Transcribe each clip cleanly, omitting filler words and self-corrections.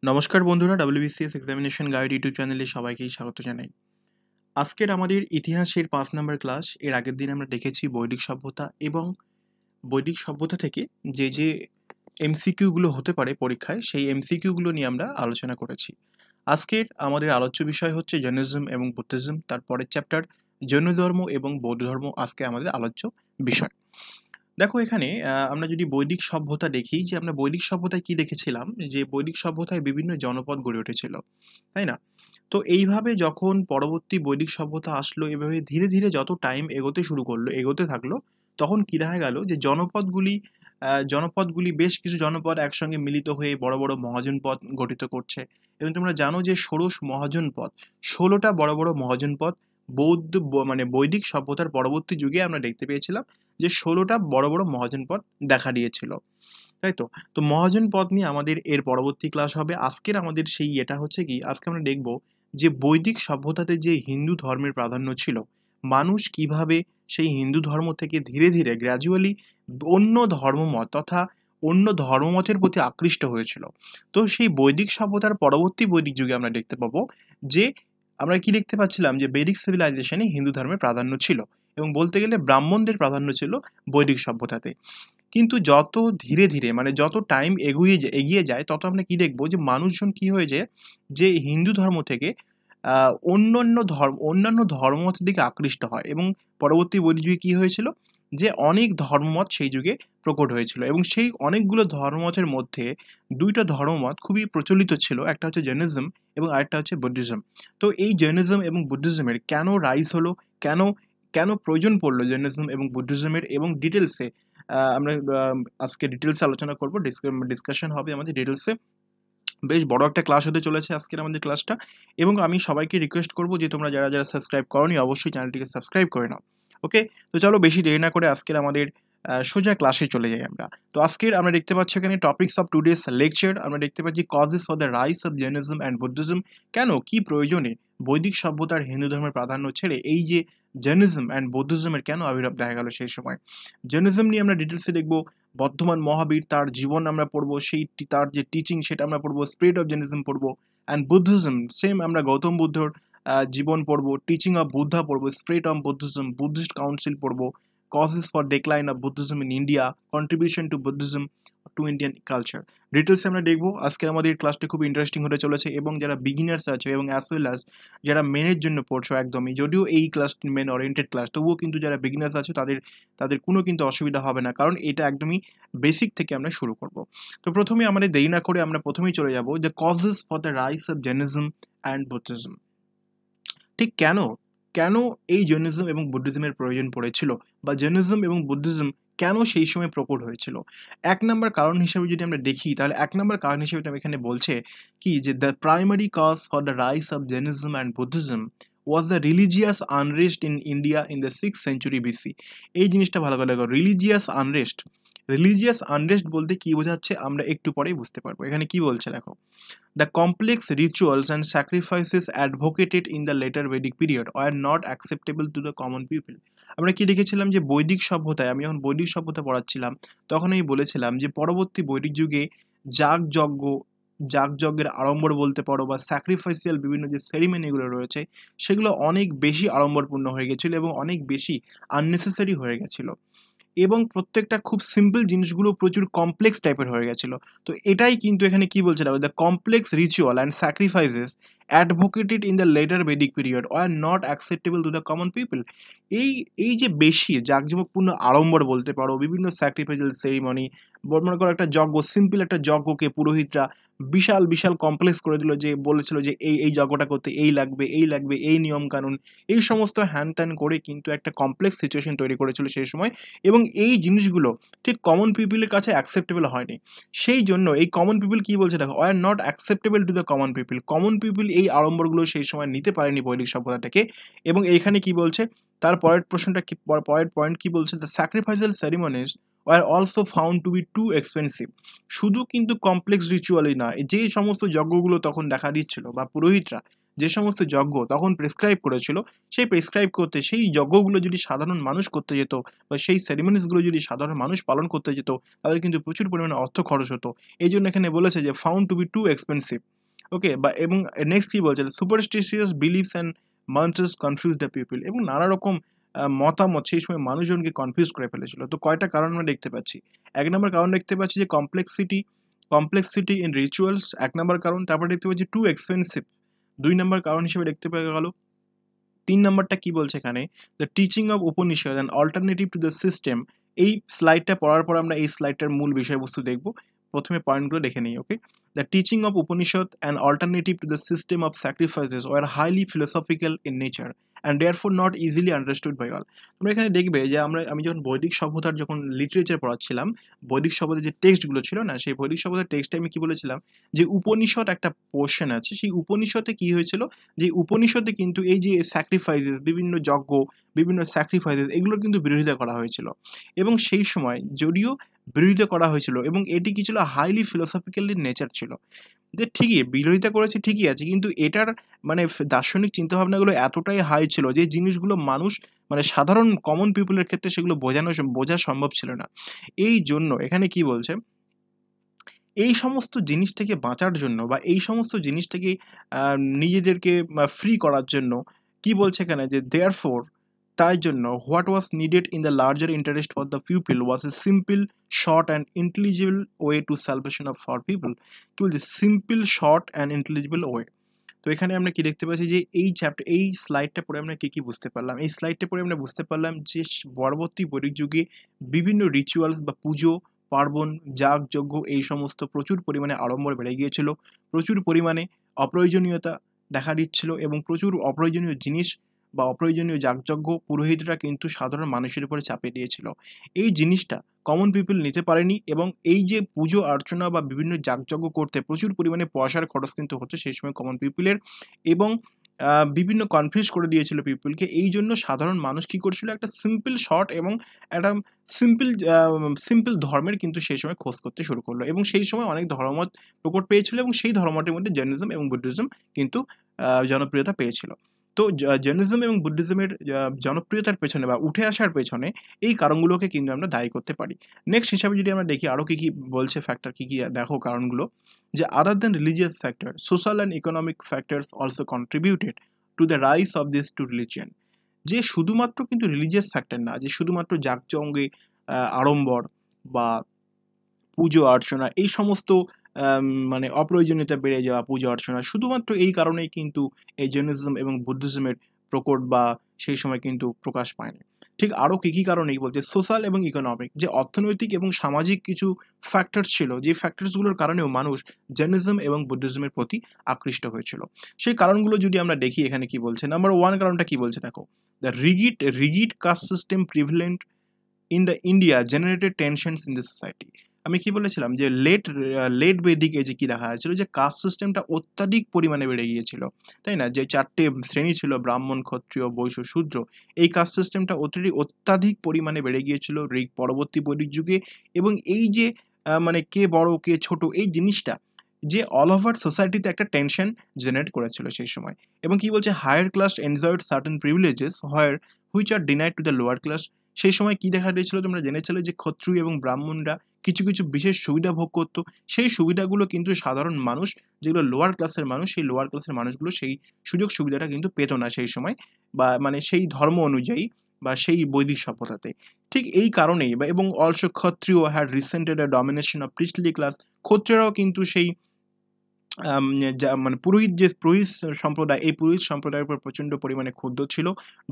নমস্কার বন্ধুরা, WBCS examination guide YouTube চ্যানেলে সবাইকেই স্বাগত জানাই। আজকের আমাদের ইতিহাসের 5 নম্বর ক্লাস। এর আগের দিন আমরা দেখেছি বৈদিক সভ্যতা এবং বৈদিক সভ্যতা থেকে যে এমসিকিউগুলো হতে পারে পরীক্ষায়, সেই এমসিকিউগুলো নিয়ে আমরা আলোচনা করেছি। আজকের আমাদের আলোচ্য বিষয় হচ্ছে জৈনিজম এবং বুদ্ধিজম। তার পরের চ্যাপ্টার জৈন ধর্ম এবং বৌদ্ধ ধর্ম আজকে আমাদের আলোচ্য বিষয়। দেখো এখানে আমরা যদি বৈদিক সভ্যতা দেখি, যে আমরা বৈদিক সভ্যতায় কি দেখেছিলাম, যে বৈদিক সভ্যতায় বিভিন্ন জনপদ গড়ে উঠেছিল, তাই না? তো এইভাবে যখন পরবর্তী বৈদিক সভ্যতা আসলো, এভাবে ধীরে ধীরে যত টাইম এগোতে থাকলো, তখন কি দেখা গেল যে জনপদগুলি বেশ কিছু জনপদ একসঙ্গে মিলিত হয়ে বড় বড় মহাজনপদ গঠিত করছে। এবং তোমরা জানো যে ষোড়শ মহাজনপদ, 16টা বড় বড় মহাজনপদ মানে বৈদিক সভ্যতার পরবর্তী যুগে আমরা দেখতে পেয়েছিলাম যে 16টা বড় বড় মহাজনপদ দেখা দিয়েছিল, তাই তো? তো মহাজনপদ নিয়ে আমাদের এর পরবর্তী ক্লাস হবে। আজকের আমাদের সেই এটা হচ্ছে কি, আজকে আমরা দেখব যে বৈদিক সভ্যতাতে যে হিন্দু ধর্মের প্রাধান্য ছিল, মানুষ কিভাবে সেই হিন্দু ধর্ম থেকে ধীরে ধীরে গ্র্যাজুয়ালি অন্য ধর্মমত তথা অন্য ধর্মমতের প্রতি আকৃষ্ট হয়েছিল। তো সেই বৈদিক সভ্যতার পরবর্তী বৈদিক যুগে আমরা দেখতে পাবো যে আমরা কি দেখতে পাচ্ছিলাম, যে বেদিক সিভিলাইজেশনে হিন্দু ধর্মের প্রাধান্য ছিল এবং বলতে গেলে ব্রাহ্মণদের প্রাধান্য ছিল বৈদিক সভ্যতাতে। কিন্তু যত ধীরে ধীরে মানে যত টাইম এগিয়ে যায়, তত আমরা কি দেখবো যে মানুষজন কি হয়েছে, যে হিন্দু ধর্ম থেকে অন্যান্য ধর্মমতের দিকে আকৃষ্ট হয়। এবং পরবর্তী বৈদিক যুগে কি হয়েছিল, যে অনেক ধর্মমত সেই যুগে প্রকট হয়েছিল। এবং সেই অনেকগুলো ধর্মমতের মধ্যে দুইটা ধর্মমত খুবই প্রচলিত ছিল, একটা হচ্ছে জৈনিজম এবং আরেকটা হচ্ছে বুদ্ধিজম। তো এই জৈনিজম এবং বুদ্ধিজমের কেন রাইজ হলো, কেন কেন প্রয়োজন পড়লো জৈনিজম এবং বুদ্ধিজমের, এবং ডিটেলসে আমরা আজকে ডিটেলসে আলোচনা করব, ডিসকাশন হবে আমাদের ডিটেলসে। বেশ বড় একটা ক্লাস হতে চলেছে আজকের আমাদের ক্লাসটা। এবং আমি সবাইকে রিকোয়েস্ট করব যে তোমরা যারা যারা সাবস্ক্রাইব করোনি, অবশ্যই চ্যানেলটিকে সাবস্ক্রাইব করে নাও। ওকে, তো চলো বেশি দেরি না করে আজকের আমাদের সোজা ক্লাসে চলে যাই আমরা। তো আজকের আমরা দেখতে পাচ্ছি এখানে টপিকস অফ টুডেস লেকচার। আমরা দেখতে পাচ্ছি causes for the rise of Jainism and Buddhism. কেন, কি প্রয়োজনে বৈদিক সভ্যতার হিন্দু ধর্মের প্রাধান্য ছেড়ে এই যে জৈনিজম অ্যান্ড বৌদ্ধিজমের কেন আবির্ভাব দেখা গেল সেই সময়। জৈনিজম নিয়ে আমরা ডিটেলসে দেখবো, বর্ধমান মহাবীর তার জীবন আমরা পড়বো, তার যে টিচিং সেটা আমরা পড়বো, স্পিরিট অফ জেনিজম পড়বো। অ্যান্ড বুদ্ধিজম সেম, আমরা গৌতম বুদ্ধর জীবন পড়বো, টিচিং অফ বুদ্ধা পড়বো, spirit of Buddhism, Buddhist council পড়বো, causes for decline of Buddhism in India, contribution to Buddhism to Indian culture. ডিটেলসে আমরা দেখবো। আজকের আমাদের ক্লাসটা খুব ইন্টারেস্টিং হতে চলেছে, এবং যারা বিগিনার্স আছে এবং অ্যাজ ওয়েল অ্যাজ যারা মেনের জন্য পড়ছো একদমই, যদিও এই ক্লাসটি মেন ওরিয়েন্টেড ক্লাস, তবুও কিন্তু যারা বিগিনার্স আছে তাদের কোনো কিন্তু অসুবিধা হবে না, কারণ এটা একদমই বেসিক থেকে আমরা শুরু করব। তো প্রথমে আমাদের দেরি না করে আমরা প্রথমেই চলে যাব যে causes for the rise of Jainism and Buddhism. ঠিক কেন কেন এই জৈনিজম এবং বুদ্ধিজমের প্রয়োজন পড়েছিল, বা জৈনিজম এবং বুদ্ধিজম কেন সেই সময় প্রকট হয়েছিল। এক নম্বর কারণ হিসেবে যদি আমরা দেখি, তাহলে এক নম্বর কারণ হিসেবে এখানে বলছে কি, যে the primary cause for the rise of Jainism and Buddhism was the religious unrest in India in the 6th century BC। এই জিনিসটা ভালো করে দেখো, রিলিজিয়াস আনরেস্ট বলতে কি বোঝাচ্ছে আমরা একটু পরেই বুঝতে পারবো। এখানে কি বলছে দেখো, the complex rituals and sacrifices advocated in the later Vedic period were not acceptable to the common people। আমরা কি দেখেছিলাম, যে বৈদিক সভ্যতায়, আমি যখন বৈদিক সভ্যতা পড়াচ্ছিলাম তখন আমি বলেছিলাম যে পরবর্তী বৈদিক যুগে যাগযজ্ঞ যাগযজ্ঞের আড়ম্বর বলতে পারো, বা স্যাক্রিফাইসিয়াল বিভিন্ন যে সেরিমনিগুলো রয়েছে সেগুলো অনেক বেশি আড়ম্বরপূর্ণ হয়ে গেছিলো এবং অনেক বেশি আননেসেসারি হয়ে গেছিলো, এবং প্রত্যেকটা খুব সিম্পল জিনিসগুলো প্রচুর কমপ্লেক্স টাইপের হয়ে গেছিল। তো এটাই কিন্তু এখানে কি বলছে দেখো, the complex ritual and sacrifices advocated in the later Vedic period are not acceptable to the common people. এই যে বেশি জাঁকজমকপূর্ণ আড়ম্বর বলতে পারো, বিভিন্ন স্যাক্রিফাইসাল সেরিমনি, মনে করো একটা যজ্ঞ, সিম্পল একটা যজ্ঞকে পুরোহিতরা বিশাল বিশাল কমপ্লেক্স করে দিল, যে বলেছিল যে এই যজ্ঞটা করতে এই লাগবে এই নিয়ম কানুন, এই সমস্ত হ্যান ত্যান করে কিন্তু একটা কমপ্লেক্স সিচুয়েশন তৈরি করেছিল সেই সময়। এবং এই জিনিসগুলো ঠিক কমন পিপলের কাছে অ্যাকসেপ্টেবল হয়নি। সেই জন্য এই কমন পিপল কি বলছে দেখো, আর not acceptable to the common people এই আড়ম্বরগুলো সেই সময় নিতে পারেনি বৈদিক সভ্যতা থেকে। এবং এইখানে কি বলছে, তার পরের প্রশ্নটা কি, পরের পয়েন্ট কি বলছে, the sacrificial ceremonies are also found to be too expensive. শুধু কিন্তু কমপ্লেক্স রিচুয়ালই না, যে সমস্ত যজ্ঞগুলো তখন দেখা দিচ্ছিল, বা পুরোহিতরা যে সমস্ত যজ্ঞ তখন প্রেসক্রাইব করেছিল, সেই যজ্ঞগুলো যদি সাধারণ মানুষ করতে যেত, বা সেই সেরিমনিসগুলো যদি সাধারণ মানুষ পালন করতে যেত, তাদের কিন্তু প্রচুর পরিমাণে অর্থ খরচ হতো। এই জন্য এখানে বলেছে যে found to be too expensive. Okay, বা এবং নেক্সট কি বলছে, superstitious beliefs and mantras confuse the people, এবং নানা রকম মতামত সেই সময় মানুষজনকে কনফিউজ করে ফেলেছিল। তো কয়টা কারণ আমরা দেখতে পাচ্ছি। এক নম্বর কারণ দেখতে পাচ্ছি যে কমপ্লেক্সিটি ইন রিচুয়ালস, এক নম্বর কারণ। তারপর দেখতে পাচ্ছি টু এক্সপেন্সিভ, দুই নম্বর কারণ হিসেবে দেখতে পাওয়া গেল। তিন নম্বরটা কি বলছে এখানে, the teaching of Upanishad and alternative to the system. এই স্লাইডটা পড়ার পর আমরা এই স্লাইডটার মূল বিষয়বস্তু দেখব। প্রথমে পয়েন্টগুলো দেখে নিই। Okay, the teaching of Upanishad and alternative to the system of sacrifices were highly philosophical in nature and therefore not easily understood by all. তোমরা এখানে দেখবে যে আমি যখন বৈদিক সভ্যতার যখন লিটারেচার পড়াচ্ছিলাম, বৈদিক সভ্যতার যে টেক্সটগুলো ছিল না, সেই বৈদিক সভ্যতার টেক্সটে আমি কি বলেছিলাম যে উপনিষদ একটা পোর্শন আছে, সেই উপনিষদে কি হয়েছিল, যে উপনিষদে কিন্তু এই যে স্যাক্রিফাইসেস, বিভিন্ন যজ্ঞ, বিভিন্ন স্যাক্রিফাইসেস, এগুলোর কিন্তু বিরোধিতা করা হয়েছিল। এবং সেই সময় যদিও বিরোধিতা করা হয়েছিল এবং এটি কি ছিল, হাইলি ফিলোসফিক্যালি নেচার ছিল, যে ঠিকই বিরোধিতা করেছে ঠিকই আছে, কিন্তু এটার মানে দার্শনিক চিন্তাভাবনাগুলো এতটাই হাই ছিল যে জিনিসগুলো মানুষ মানে সাধারণ কমন পিপলের ক্ষেত্রে সেগুলো বোঝা সম্ভব ছিল না। এই জন্য এখানে কি বলছে, এই সমস্ত জিনিস থেকে বাঁচার জন্য বা এই সমস্ত জিনিস থেকে নিজেদেরকে ফ্রি করার জন্য কি বলছে এখানে, যে দেয়ারফোর, তাই জন্য what was needed in the larger interest for the people was a simple short and intelligible way to salvation of for people. কি বলছে, simple short and intelligible way. তো এখানে আমরা কি দেখতে পাচ্ছি যে এই স্লাইডটা পড়ে আমরা কি বুঝতে পারলাম, এই স্লাইডটা পড়ে আমরা বুঝতে পারলাম যে পরবর্তী বৈদিক যুগে বিভিন্ন রিচুয়ালস বা পুজো পার্বণ, যাগযজ্ঞ, এই সমস্ত প্রচুর পরিমাণে আড়ম্বর বেড়ে গিয়েছিল, প্রচুর পরিমাণে অপ্রয়োজনীয়তা দেখা দিচ্ছিল এবং প্রচুর অপ্রয়োজনীয় জিনিস বা অপ্রয়োজনীয় যাগযজ্ঞ পুরোহিতরা কিন্তু সাধারণ মানুষের উপরে চাপিয়ে দিয়েছিল। এই জিনিসটা কমন পিপল নিতে পারেনি এবং এই যে পুজো অর্চনা বা বিভিন্ন যাগযজ্ঞ করতে প্রচুর পরিমাণে পয়সার খরচ কিন্তু হচ্ছে সেই সময় কমন পিপলের, এবং বিভিন্ন কনফিউজ করে দিয়েছিল পিপলকে। এই জন্য সাধারণ মানুষ কি করছিল, একটা সিম্পল শর্ট এবং একটা সিম্পল ধর্মের কিন্তু সেই সময় খোঁজ করতে শুরু করলো, এবং সেই সময় অনেক ধর্মমত প্রকট পেয়েছিল এবং সেই ধর্মটির মধ্যে জৈনিজম এবং বুদ্ধিজম কিন্তু জনপ্রিয়তা পেয়েছিল। তো জৈনিজম এবং বুদ্ধিজমের জনপ্রিয়তার পেছনে বা উঠে আসার পেছনে এই কারণগুলোকে কিন্তু আমরা দায়ী করতে পারি। নেক্সট হিসাবে যদি আমরা দেখি আরও কী বলছে ফ্যাক্টর, কী দেখো কারণগুলো, যে other than religious factor, social and economic factors also contributed to the rise of this two religion. যে শুধুমাত্র কিন্তু রিলিজিয়াস ফ্যাক্টর না, যে শুধুমাত্র যাগযজ্ঞে আড়ম্বর বা পুজো অর্চনা এই সমস্ত মানে অপ্রয়োজনীয়তা বেড়ে যাওয়া পুজো অর্চনা, শুধুমাত্র এই কারণেই কিন্তু এই জৈনিজম এবং বুদ্ধিজমের প্রকট বা সেই সময় কিন্তু প্রকাশ পায়নি। ঠিক আরও কী কারণ এই বলতে, সোশ্যাল এবং ইকোনমিক, যে অর্থনৈতিক এবং সামাজিক কিছু ফ্যাক্টরস ছিল, যে ফ্যাক্টরসগুলোর কারণেও মানুষ জৈনিজম এবং বুদ্ধিজমের প্রতি আকৃষ্ট হয়েছিল। সেই কারণগুলো যদি আমরা দেখি এখানে কি বলছে, নাম্বার ওয়ান কারণটা কি বলছে দেখো, the rigid caste system prevalent in the India generated tensions in the society. আমি কি বলেছিলাম যে লেট বৈদিক এজে কি দেখা যাচ্ছিল, যে কাস্ট সিস্টেমটা অত্যাধিক পরিমাণে বেড়ে গিয়েছিল, তাই না, যে চারটে শ্রেণী ছিল ব্রাহ্মণ, ক্ষত্রিয়, বৈশ্য, শূদ্র, এই কাস্ট সিস্টেমটা অত্যাধিক পরিমাণে বেড়ে গিয়েছিল পরবর্তী বৈদিক যুগে। এবং এই যে মানে কে বড় কে ছোট এই জিনিসটা, যে অল ওভার সোসাইটিতে একটা টেনশন জেনারেট করেছিল সেই সময়। এবং কি বলছে, higher class enjoyed certain privileges which are denied to the lower class. সেই সময় কি দেখা দিয়েছিল তোমরা জেনেছিলে, যে ক্ষত্রিয় এবং ব্রাহ্মণরা কিছু কিছু বিশেষ সুবিধা ভোগ করতো, সেই সুবিধাগুলো কিন্তু সাধারণ মানুষ, যেগুলো লোয়ার ক্লাসের মানুষ, সেই লোয়ার ক্লাসের মানুষগুলো সেই সুযোগ সুবিধাটা কিন্তু পেত না সেই সময়, বা মানে সেই ধর্ম অনুযায়ী বা সেই বৈদিক সভ্যতাতে। ঠিক এই কারণেই এবং also Kshatriya had resented a domination of priestly class, ক্ষত্রিয়রাও কিন্তু সেই মানে পুরোহিত সম্প্রদায়, এই পুরোহিত সম্প্রদায়ের উপর প্রচণ্ড পরিমাণে ক্ষুব্ধ ছিল।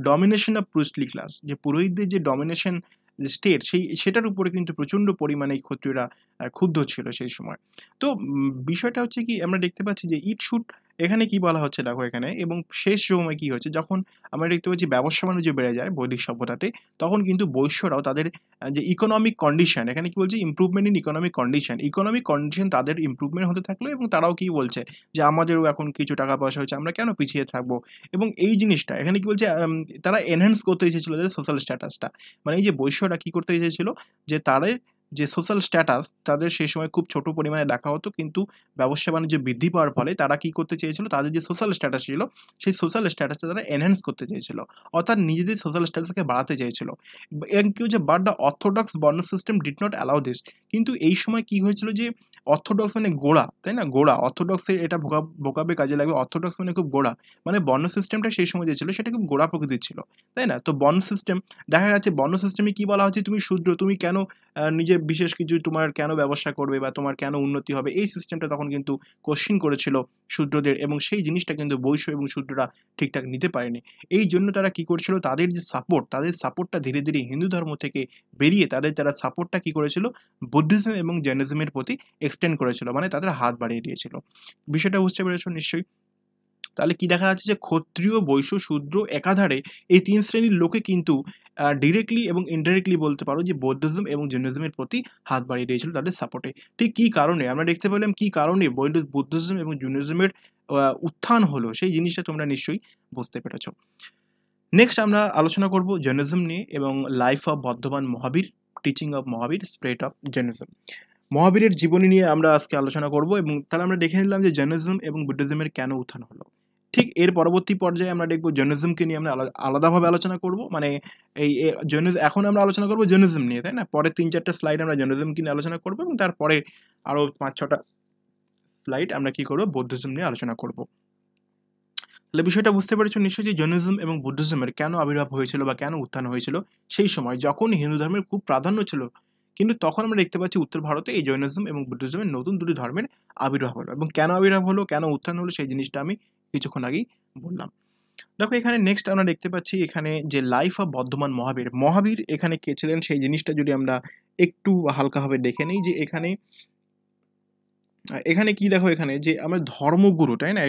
ডমিনেশন অফ প্রিস্টলি ক্লাস, যে পুরোহিতদের যে ডমিনেশন স্টেট, সেটার উপরে কিন্তু প্রচণ্ড পরিমাণে এই ক্ষত্রিয়রা ক্ষুব্ধ ছিল সেই সময়। তো বিষয়টা হচ্ছে কি, আমরা দেখতে পাচ্ছি যে ইট শুড, এখানে কি বলা হচ্ছে দেখো এখানে, এবং শেষ সময় কি হচ্ছে, যখন আমরা দেখতে পাচ্ছি ব্যবসা বাণিজ্য বেড়ে যায় বৈদিক সভ্যতাতে, তখন কিন্তু বৈশ্যরাও তাদের যে ইকোনমিক কন্ডিশন, এখানে কি বলছে, ইমপ্রুভমেন্ট ইন ইকোনমিক কন্ডিশন তাদের ইমপ্রুভমেন্ট হতে থাকলো, এবং তারাও কি বলছে যে আমাদেরও এখন কিছু টাকা পয়সা হচ্ছে, আমরা কেন পিছিয়ে থাকবো। এবং এই জিনিসটা এখানে কি বলছে, তারা এনহ্যান্স করতে এসেছিল তাদের সোশ্যাল স্ট্যাটাসটা, মানে এই যে বৈশ্যরা কি করতে এসেছিল, যে তাদের যে সোশ্যাল স্ট্যাটাস তাদের সেই সময় খুব ছোট পরিমাণে দেখা হতো, কিন্তু ব্যবসা বাণিজ্য বৃদ্ধি পাওয়ার ফলে তারা কি করতে চেয়েছিল, তাদের যে সোশ্যাল স্ট্যাটাস ছিল সেই সোশ্যাল স্ট্যাটাসটা তারা এনহ্যান্স করতে চেয়েছিল, অর্থাৎ নিজেদের সোশ্যাল স্ট্যাটাসকে বাড়াতে চেয়েছিল। কেউ যে বাট দ্য অর্থোডক্স বর্ণ system did not allow this. কিন্তু এই সময় কি হয়েছিল যে অর্থোডক্স মানে গোড়া, তাই না, গোড়া, অর্থোডক্সের এটা ভোকাবে কাজে লাগবে, অর্থোডক্স মানে খুব গোড়া, মানে বর্ণ সিস্টেমটা সেই সময় যে ছিল সেটা খুব গোড়া প্রকৃতির ছিল, তাই না। তো বর্ণ সিস্টেম দেখা যাচ্ছে, বর্ণ সিস্টেমে কি বলা হচ্ছে, তুমি শূদ্র, তুমি কেন নিজের বিশেষ কিছু তোমার কেন ব্যবসা করবে বা তোমার কেন উন্নতি হবে, এই সিস্টেমটা তখন কিন্তু কোশ্চিন করেছিল শূদ্রদের, এবং সেই জিনিসটা কিন্তু বৈশ্য এবং শূদ্ররা ঠিকঠাক নিতে পারেনি। এই জন্য তারা কি করছিল, তাদের যে সাপোর্ট, তাদের সাপোর্টটা ধীরে ধীরে হিন্দু ধর্ম থেকে বেরিয়ে তারা সাপোর্টটা কি করেছিল, বুদ্ধিজম এবং জৈনিজমের প্রতি এক্সটেন্ড করেছিল, মানে তাদের হাত বাড়িয়ে দিয়েছিল। বিষয়টা বুঝতে পেরেছো নিশ্চয়ই। তাহলে কি দেখা যাচ্ছে যে ক্ষত্রিয়, বৈশ্য, শূদ্র একাধারে এই ৩ শ্রেণীর লোকে কিন্তু ডিরেক্টলি এবং ইনডাইরেক্টলি বলতে পারো যে বৌদ্ধিজম এবং জৈনিজমের প্রতি হাত বাড়িয়ে দিয়েছিল তাদের সাপোর্টে। ঠিক কী কারণে? আমরা দেখতে পেলাম কী কারণে বুদ্ধিজম এবং জৈনিজমের উত্থান হলো, সেই জিনিসটা তোমরা নিশ্চয়ই বুঝতে পেরেছ। নেক্সট আমরা আলোচনা করব জৈনিজম নিয়ে এবং life of Vardhaman Mahavir, teaching of Mahavir, spread of Jainism. মহাবীরের জীবনী নিয়ে আমরা আজকে আলোচনা করব, এবং তাহলে আমরা দেখে নিলাম যে জৈনিজম এবং বুদ্ধিজমের কেন উত্থান হলো। ঠিক এর পরবর্তী পর্যায়ে আমরা দেখব জৈনিজমকে নিয়ে আমরা আলাদাভাবে আলোচনা করব, মানে এখন আমরা আলোচনা করব জৈনিজম নিয়ে, তাই না। পরে ৩-৪টা স্লাইড আমরা জৈনিজমকে নিয়ে আলোচনা করব, এবং তারপরে আরও ৫-৬টা স্লাইড আমরা কি করব, বৌদ্ধিজম নিয়ে আলোচনা করব। তাহলে বিষয়টা বুঝতে পেরেছো নিশ্চয়ই যে জৈনিজম এবং বুদ্ধিজমের কেন আবির্ভাব হয়েছিল বা কেন উত্থান হয়েছিল সেই সময়, যখন হিন্দু ধর্মের খুব প্রাধান্য ছিল, কিন্তু তখন আমরা দেখতে পাচ্ছি উত্তর ভারতে এই জৈনিজম এবং বুদ্ধিজমের নতুন দুটি ধর্মের আবির্ভাব হলো, এবং কেন আবির্ভাব হলো, কেন উত্থান হলো, সেই জিনিসটা আমি কিছুক্ষণ আগেই বললাম। দেখো এখানে নেক্সট আমরা দেখতে পাচ্ছি এখানে যে লাইফ অফ বর্ধমান মহাবীর, মহাবীর এখানে কে ছিলেন সেই জিনিসটা যদি আমরা একটু হালকাভাবে দেখে নিই, যে এখানে কি দেখো, এখানে যে আমরা ধর্মগুরু, তাই না,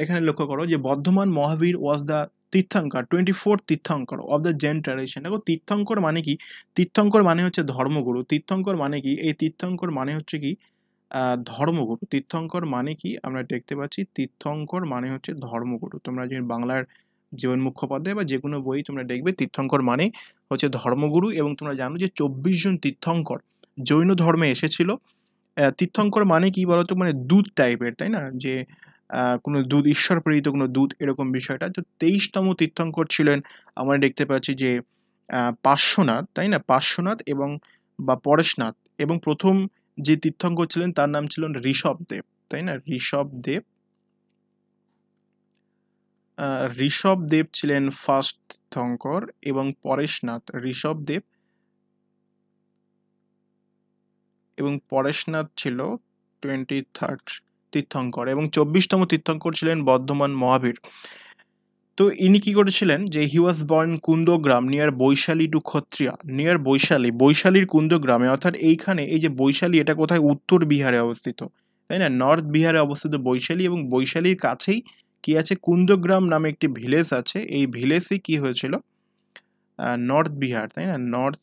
এখানে লক্ষ্য করো যে Vardhaman Mahavir was the Tirthankar, 24th Tirthankar of the Jain tradition. দেখো তীর্থঙ্কর মানে কি, তীর্থঙ্কর মানে হচ্ছে ধর্মগুরু, তীর্থঙ্কর মানে কি, এই তীর্থঙ্কর মানে হচ্ছে কি ধর্মগুরু। তীর্থঙ্কর মানে কি আমরা দেখতে পাচ্ছি, তীর্থঙ্কর মানে হচ্ছে ধর্মগুরু। তোমরা যে বাংলার জীবন মুখোপাধ্যায় বা যে কোনো বই তোমরা দেখবে, তীর্থঙ্কর মানে হচ্ছে ধর্মগুরু, এবং তোমরা জানো যে 24 জন তীর্থঙ্কর জৈন ধর্মে এসেছিল। তীর্থঙ্কর মানে কি বলতো, মানে দূত টাইপের, তাই না, যে কোনো দূত, ঈশ্বর প্রেরিত কোনো দূত, এরকম বিষয়টা। তো 23তম তীর্থঙ্কর ছিলেন আমরা দেখতে পাচ্ছি যে পার্শ্বনাথ, তাই না, পার্শ্বনাথ এবং বা পরেশনাথ, এবং প্রথম যে তীর্থঙ্কর ছিলেন তার নাম ছিল ঋষভদেব, তাই না, ঋষভদেব ছিলেন ফার্স্ট তীর্থঙ্কর, এবং পরেশনাথ, ঋষভদেব এবং পরেশনাথ ছিল 23rd তীর্থঙ্কর, এবং 24তম তীর্থঙ্কর ছিলেন বর্ধমান মহাবীর। তো ইনি কি করেছিলেন, যে he was born Kundagram near Vaishali to Kshatriya, নিয়ার বৈশালীর কুন্দগ্রামে, অর্থাৎ এইখানে এই যে বৈশালী, এটা কোথায়, উত্তর বিহারে অবস্থিত, তাই না, নর্থ বিহারে অবস্থিত বৈশালী, এবং বৈশালীর কাছেই কি আছে, কুন্দগ্রাম নামে একটি ভিলেজ আছে। এই ভিলেজে কি হয়েছিল, নর্থ বিহার, তাই না, নর্থ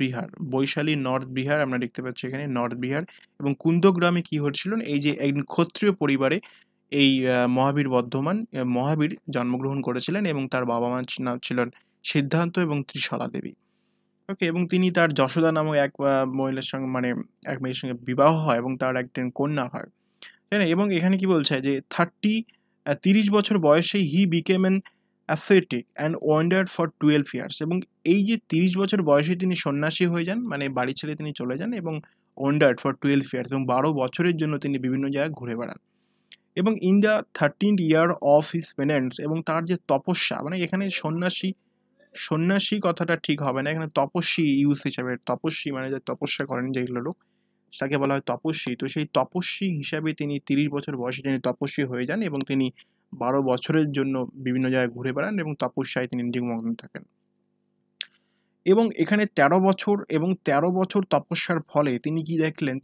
বিহার, বৈশালী নর্থ বিহার আমরা দেখতে পাচ্ছি এখানে, নর্থ বিহার। এবং কুন্দগ্রামে কি হচ্ছিল, এই যে একজন ক্ষত্রিয় পরিবারে এই মহাবীর জন্মগ্রহণ করেছিলেন, এবং তার বাবা মার নাম ছিলেন সিদ্ধান্ত এবং ত্রিশলা দেবী। ওকে, এবং তিনি তার যশোদা নামক এক মহিলার সঙ্গে, মানে এক মেয়ের সঙ্গে বিবাহ হয়, এবং তার একজন কন্যা হয়, তাই না। এবং এখানে কি বলছে যে 30 বছর বয়সে he became an acetic and wandered for 12 years, এবং এই যে 30 বছর বয়সে তিনি সন্ন্যাসী হয়ে যান, মানে বাড়ি ছেড়ে তিনি চলে যান, এবং ওয়ান্ডার্ড ফর 12 ইয়ার্স, এবং 12 বছরের জন্য তিনি বিভিন্ন জায়গায় ঘুরে বেড়ান। এবং in the 13th year of his penance, এবং তার যে তপস্যা, মানে এখানে সন্ন্যাসী কথাটা ঠিক হবে না, এখানে তপস্বী ইউজ হিসাবে, তপস্বী মানে যে তপস্যা করেন যেগুলো লোক, তাকে বলা হয় তপস্বী। তো সেই তপস্বী হিসাবে তিনি 30 বছর বয়সে তিনি তপস্বী হয়ে যান, এবং তিনি 12 বছরের জন্য বিভিন্ন জায়গায় ঘুরে বেড়ান, এবং তপস্যায় তিনি নিমগ্ন থাকেন। এবং এখানে 13 বছর তপস্যার ফলে তিনি কি দেখলেন,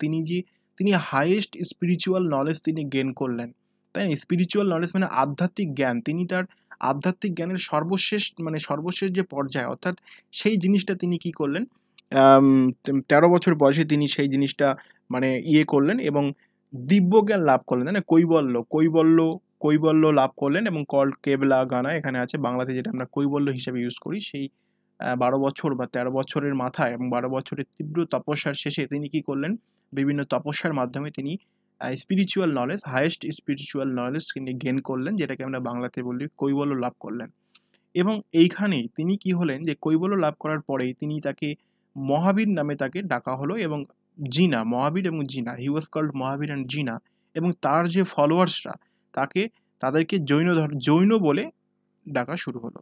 তিনি হাইয়েস্ট স্পিরিচুয়াল নলেজ তিনি গেন করলেন, তাই না। স্পিরিচুয়াল নলেজ মানে আধ্যাত্মিক জ্ঞান, তিনি তার আধ্যাত্মিক জ্ঞানের সর্বশেষ যে পর্যায়, অর্থাৎ সেই জিনিসটা তিনি কি করলেন, 13 বছর বয়সে তিনি সেই জিনিসটা মানে করলেন, এবং দিব্যজ্ঞান লাভ করলেন, তাই না, কৈবল্য লাভ করলেন, এবং কল্ড কেবলা গানা এখানে আছে, বাংলাতে যেটা আমরা কৈবল্য হিসেবে ইউজ করি, সেই 12 বছর বা 13 বছরের মাথায় এবং 12 বছরের তীব্র তপস্যার শেষে তিনি কি করলেন, বিভিন্ন তপস্যার মাধ্যমে তিনি spiritual knowledge, highest spiritual knowledge তিনি গেইন করলেন, যেটাকে আমরা বাংলাতে বলি কৈবল্য লাভ করলেন। এবং এইখানেই তিনি কি হলেন যে কৈবল্য লাভ করার পরেই তিনি তাকে মহাবীর নামে তাকে ডাকা হলো, এবং জিনা, মহাবীর এবং জিনা, হি ওয়াজ কল্ড মহাবীর অ্যান্ড জিনা, এবং তার যে ফলোয়ার্সরা তাদেরকে জৈন বলে ডাকা শুরু হলো।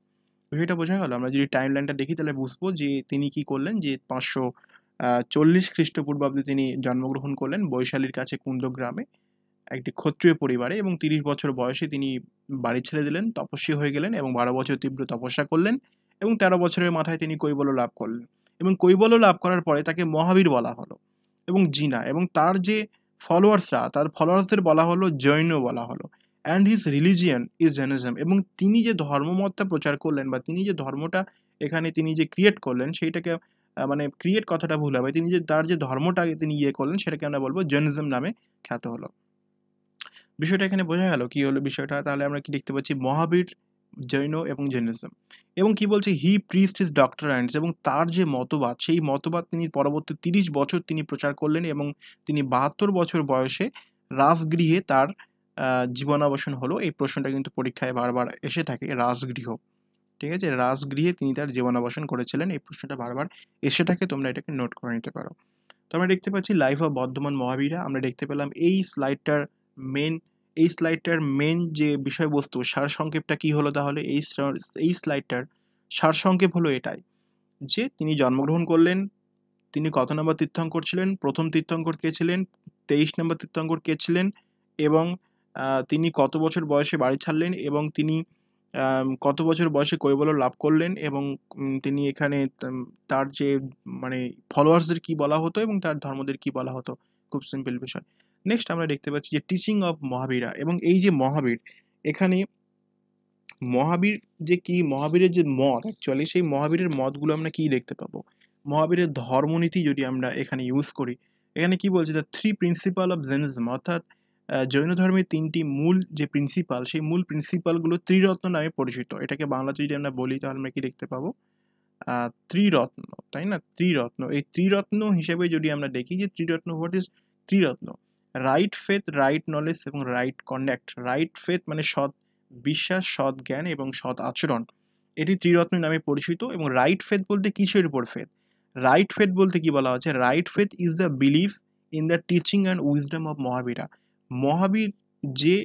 বিষয়টা বোঝা গেল? আমরা যদি টাইম লাইনটা দেখি তাহলে বুঝবো যে তিনি কি করলেন, যে 540 খ্রিস্টপূর্বাব্দে তিনি জন্মগ্রহণ করলেন বৈশালীর কাছে কুন্দগ্রামে একটি ক্ষত্রিয় পরিবারে, এবং 30 বছর বয়সে তিনি বাড়ি ছেড়ে দিলেন, তপস্বী হয়ে গেলেন এবং 12 বছর তীব্র তপস্যা করলেন, এবং 13 বছরের মাথায় তিনি কৈবল্য লাভ করলেন। এবং কৈবল্য লাভ করার পরে তাকে মহাবীর বলা হলো এবং জিনা, এবং তার যে তার ফলোয়ার্সদের বলা হলো জৈন বলা হলো। And his religion is Jainism, এবং তিনি যে ধর্মমতটা প্রচার করলেন বা তিনি যে ধর্মটা এখানে তিনি যে ক্রিয়েট করলেন সেইটাকে মানে ক্রিয়েট কথাটা ভুল হবে, তিনি যে তার যে ধর্মটাকে তিনি করলেন সেটাকে আমরা বলবো জৈনিজম নামে খ্যাত হলো। বিষয়টা এখানে বোঝা গেল কি হলো বিষয়টা? তাহলে আমরা কি দেখতে পাচ্ছি, মহাবীর, জৈন এবং জৈনিজম। এবং কি বলছে, হি প্রিস্ট হিজ ডক্টরেন্টস, এবং তার যে মতবাদ সেই মতবাদ তিনি পরবর্তী 30 বছর তিনি প্রচার করলেন, এবং তিনি 72 বছর বয়সে রাজগৃহে তার জীবনাবসান হলো। এই প্রশ্নটা কিন্তু পরীক্ষায় বারবার এসে থাকে, রাজগৃহ, ঠিক আছে, রাজগৃহে তিনি তার জীবনাবসান করেছিলেন, এই প্রশ্নটা বারবার এসে থাকে, তোমরা এটাকে নোট করে নিতে পারো। তো আমরা দেখতে পাচ্ছি লাইফ অফ বর্ধমান মহাবীরা। আমরা দেখতে পেলাম এই স্লাইডটার মেন যে বিষয়বস্তু, সারসংক্ষেপটা কি হলো তাহলে? এই স্লাইডটার সারসংক্ষেপ হলো এটাই, যে তিনি জন্মগ্রহণ করলেন, তিনি কত নম্বর তীর্থঙ্কর ছিলেন, প্রথম তীর্থঙ্কর কে ছিলেন, 23 নম্বর তীর্থঙ্কর কে ছিলেন, এবং তিনি কত বছর বয়সে বাড়ি ছাড়লেন, এবং তিনি কত বছর বয়সে কৈবল্য লাভ করলেন, এবং তিনি এখানে তার যে মানে ফলোয়ার্সদের কি বলা হতো এবং তার ধর্মদের কি বলা হতো, খুব সিম্পল বিষয়। নেক্সট আমরা দেখতে পাচ্ছি যে টিচিং অফ মহাবীরা, এবং এই যে মহাবীর, এখানে মহাবীর যে কি, মহাবীরের যে মত, অ্যাকচুয়ালি সেই মহাবীরের মতগুলো আমরা কি দেখতে পাবো, মহাবীরের ধর্মনীতি যদি আমরা এখানে ইউজ করি, এখানে কি বলছে, দ্য 3 প্রিন্সিপাল অফ জৈনিজম, অর্থাৎ জৈন ধর্মের 3টি মূল যে প্রিন্সিপাল, সেই মূল প্রিন্সিপালগুলো ত্রিরত্ন নামে পরিচিত। এটাকে বাংলাতে যদি আমরা বলি তাহলে আমরা কি দেখতে পাবো, ত্রিরত্ন, তাই না? ত্রিরত্ন, এই ত্রিরত্ন হিসেবে যদি আমরা দেখি যে Triratna, what is Triratna? Right faith, right knowledge এবং রাইট কন্ডাক্ট। রাইট ফেথ মানে সৎ বিশ্বাস, সৎ জ্ঞান এবং সৎ আচরণ, এটি ত্রিরত্ন নামে পরিচিত। এবং রাইট ফেথ বলতে কিসের উপর ফেথ? রাইট ফেথ বলতে কি বলা হচ্ছে, right faith is the belief in the teaching and wisdom of Mahavira. Mahavir যে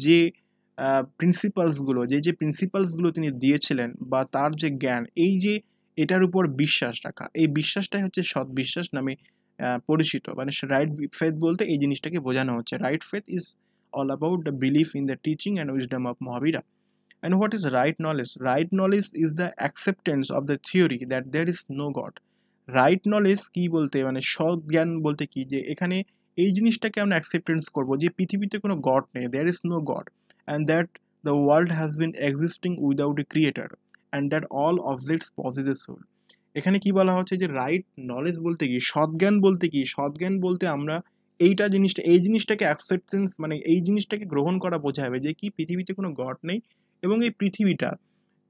যে প্রিন্সিপালসগুলো, যে প্রিন্সিপালসগুলো তিনি দিয়েছিলেন বা তার যে জ্ঞান, এই যে এটার উপর বিশ্বাস রাখা, এই বিশ্বাসটাই হচ্ছে সৎ বিশ্বাস নামে পরিচিত। মানে রাইট ফেথ বলতে এই জিনিসটাকে বোঝানো হচ্ছে। Right faith is all about the belief in the teaching and wisdom of Mahavira. And what is right knowledge? Right knowledge is the acceptance of the theory that there is no God. Right knowledge কি বলতে, মানে সৎ জ্ঞান বলতে কি, যে এখানে এই জিনিসটাকে আমরা অ্যাকসেপ্টেন্স করব যে পৃথিবীতে কোনো গড নেই, there is no God, and that the world has been existing without a creator, and that all objects possess a soul. এখানে কি বলা হচ্ছে যে রাইট নলেজ বলতে কি, সৎজ্ঞান বলতে কি, সৎজ্ঞান বলতে আমরা এই জিনিসটাকে অ্যাকসেপ্টেন্স, মানে এই জিনিসটাকে গ্রহণ করা বোঝাবে যে কি পৃথিবীতে কোনো গড নেই এবং এই পৃথিবীটা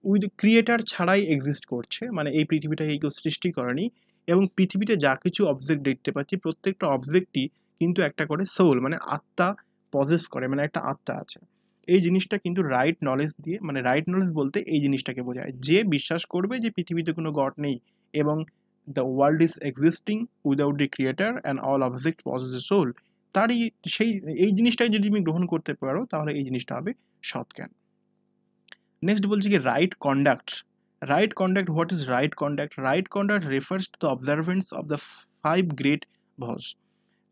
উইথ ক্রিয়েটার ছাড়াই এক্সিস্ট করছে, মানে এই পৃথিবীটাকে কেউ সৃষ্টি করেনি, এবং পৃথিবীতে যা কিছু অবজেক্ট দেখতে পাচ্ছি প্রত্যেকটা অবজেক্টই কিন্তু একটা করে সোল, মানে আত্মা পজেস করে, মানে একটা আত্মা আছে। এই জিনিসটা কিন্তু রাইট নলেজ দিয়ে, মানে রাইট নলেজ বলতে এই জিনিসটাকে বোঝায়, যে বিশ্বাস করবে যে পৃথিবীতে কোনো গড নেই এবং the world is existing without the creator and all object possess a soul, তারই এই জিনিসটাই যদি তুমি গ্রহণ করতে পারো তাহলে এই জিনিসটা হবে সৎজ্ঞান। নেক্সট বলছি কি right conduct. Right conduct, what is right conduct? Right conduct refers to the observance of the 5 great vows.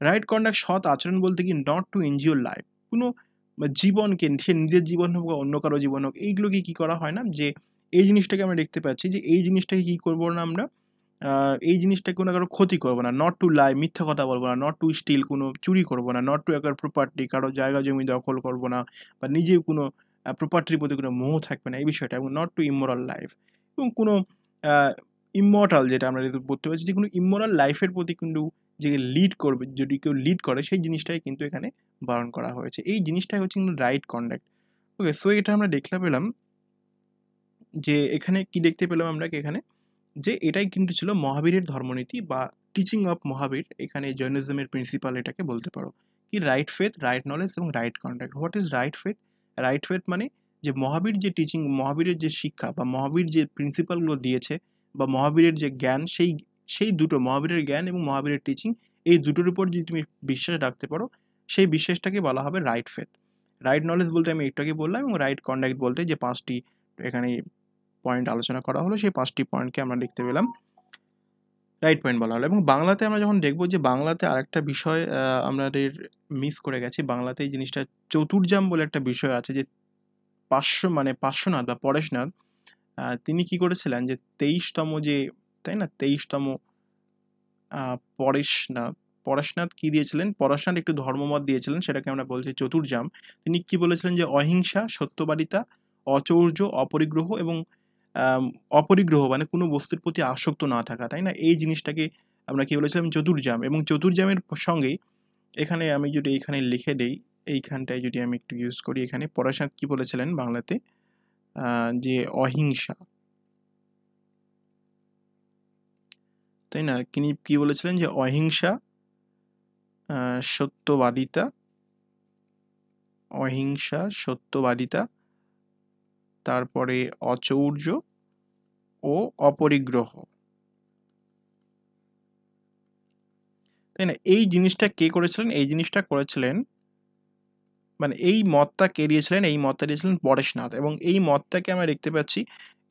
Right conduct, সৎ আচরণ বলতে কি, নট টু এনজিওর লাইফ, কোনো জীবনকে, সে নিজের জীবন হোক বা অন্য কারো জীবন হোক, এইগুলোকে কি করা হয় না, যে এই জিনিসটাকে আমরা দেখতে পাচ্ছি যে এই জিনিসটাকে কি করবো না আমরা, এই জিনিসটাকে কোনো কারো ক্ষতি করবো না, নট টু লাই, মিথ্যা কথা বলবো না, নট টু স্টিল, কোনো চুরি করবো না, নট টু অ্যাকোয়ার প্রপার্টি, কারো জায়গা জমি দখল করবো না, বা নিজেও কোনো প্রপার্টির প্রতি কোনো মোহ থাকবে না, এই বিষয়টা। এবং নট টু ইমোরাল লাইফ, এবং কোনো ইমমর্টাল, যেটা আমরা বলতে পারছি যে কোনো ইমোরাল লাইফের প্রতি কিন্তু যে লিড করবে, যদি কেউ লিড করে সেই জিনিসটাই কিন্তু এখানে বারণ করা হয়েছে। এই জিনিসটাই হচ্ছে কিন্তু রাইট কন্ডাক্ট। ওকে, সো এটা আমরা দেখতে পেলাম যে এখানে কি দেখতে পেলাম আমরা, এখানে যে এটাই কিন্তু ছিল মহাবীরের ধর্মনীতি বা টিচিং অফ মহাবীর, এখানে জৈনিজমের প্রিন্সিপাল এটাকে বলতে পারো। কি রাইট ফেথ, রাইট নলেজ এবং right conduct. What is right faith? Right faith মানে যে মহাবীর যে টিচিং, মহাবীরের যে শিক্ষা বা মহাবীর যে প্রিন্সিপালগুলো দিয়েছে বা মহাবীরের যে জ্ঞান, সেই সেই দুটো মহাবীরের জ্ঞান এবং মহাবীরের টিচিং, এই দুটোর উপর যদি তুমি বিশ্বাস রাখতে পারো, সেই বিশ্বাসটাকে বলা হবে রাইট ফেথ। রাইট নলেজ বলতে আমি একটু আগে বললাম, এবং রাইট কন্ডাক্ট বলতে যে 5টি এখানে পয়েন্ট আলোচনা করা হলো, সেই 5টি পয়েন্টকে আমরা দেখতে পেলাম রাইট পয়েন্ট বলা হলো। এবং বাংলাতে আমরা যখন দেখব যে বাংলাতে আরেকটা বিষয় আমাদের মিস করে গেছি, বাংলাতে এই জিনিসটা চতুর্জাম বলে একটা বিষয় আছে, যে পার্শ্বনাথ বা পরেশনাথ তিনি কি করেছিলেন যে 23তম যে, তাই না, 23তম পরেশনাথ কি দিয়েছিলেন? পরেশনাথ একটু ধর্মমত দিয়েছিলেন, সেটাকে আমরা বলছি চতুর্জাম। তিনি কি বলেছিলেন? যে অহিংসা, সত্যবাদিতা, অচৌর্য, অপরিগ্রহ এবং অপরিগ্রহ মানে কোনো বস্তুর প্রতি আসক্ত না থাকা, তাই না? এই জিনিসটাকে আমরা কি বলেছিলাম? চতুর্জাম। এবং চতুর্জামের সঙ্গেই এখানে আমি যদি এইখানে লিখে দেই, এইখানটায় যদি আমি একটু ইউজ করি, এখানে পরেশনাথ কি বলেছিলেন বাংলাতে? যে অহিংসা, তাই না? তিনি কি বলেছিলেন? যে অহিংসা, সত্যবাদিতা, অহিংসা, সত্যবাদিতা, তারপরে অচৌর্য ও অপরিগ্রহ, তাই না? এই জিনিসটা কে করেছিলেন? এই জিনিসটা করেছিলেন, মানে এই মতটা কে দিয়েছিলেন? এই মতটা দিয়েছিলেন পরেশনাথ। এবং এই মতটাকে আমরা দেখতে পাচ্ছি,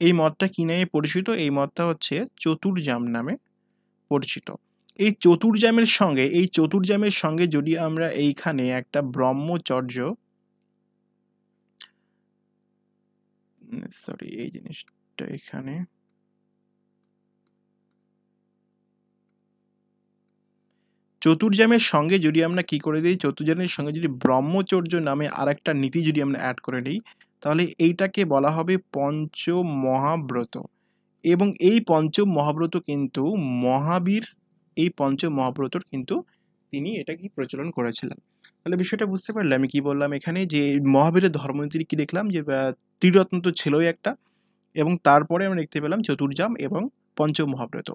এই মতটা কি নামে পরিচিত? এই মতটা হচ্ছে চতুর্জাম নামে পরিচিত। এই চতুর্জামের সঙ্গে যদি আমরা এইখানে একটা ব্রহ্মচর্য, সরি এই জিনিসটা এখানে, চতুর্জামের সঙ্গে যদি আমরা কি করে দিই? চতুর্জামের সঙ্গে যদি ব্রহ্মচর্য নামে আরেকটা নীতি যদি আমরা অ্যাড করে নিই, তাহলে এইটাকে বলা হবে পঞ্চমহাব্রত। এবং এই পঞ্চম মহাব্রত কিন্তু মহাবীর, এই পঞ্চম মহাব্রতর কিন্তু তিনি এটা কি প্রচলন করেছিলেন। তাহলে বিষয়টা বুঝতে পারলে আমি কি বললাম এখানে? যে মহাবীরের ধর্মনীতি কি দেখলাম? যে ত্রিরত্ন তো ছিলই একটা, এবং তারপরে আমরা দেখতে পেলাম চতুর্জাম এবং পঞ্চম মহাব্রত।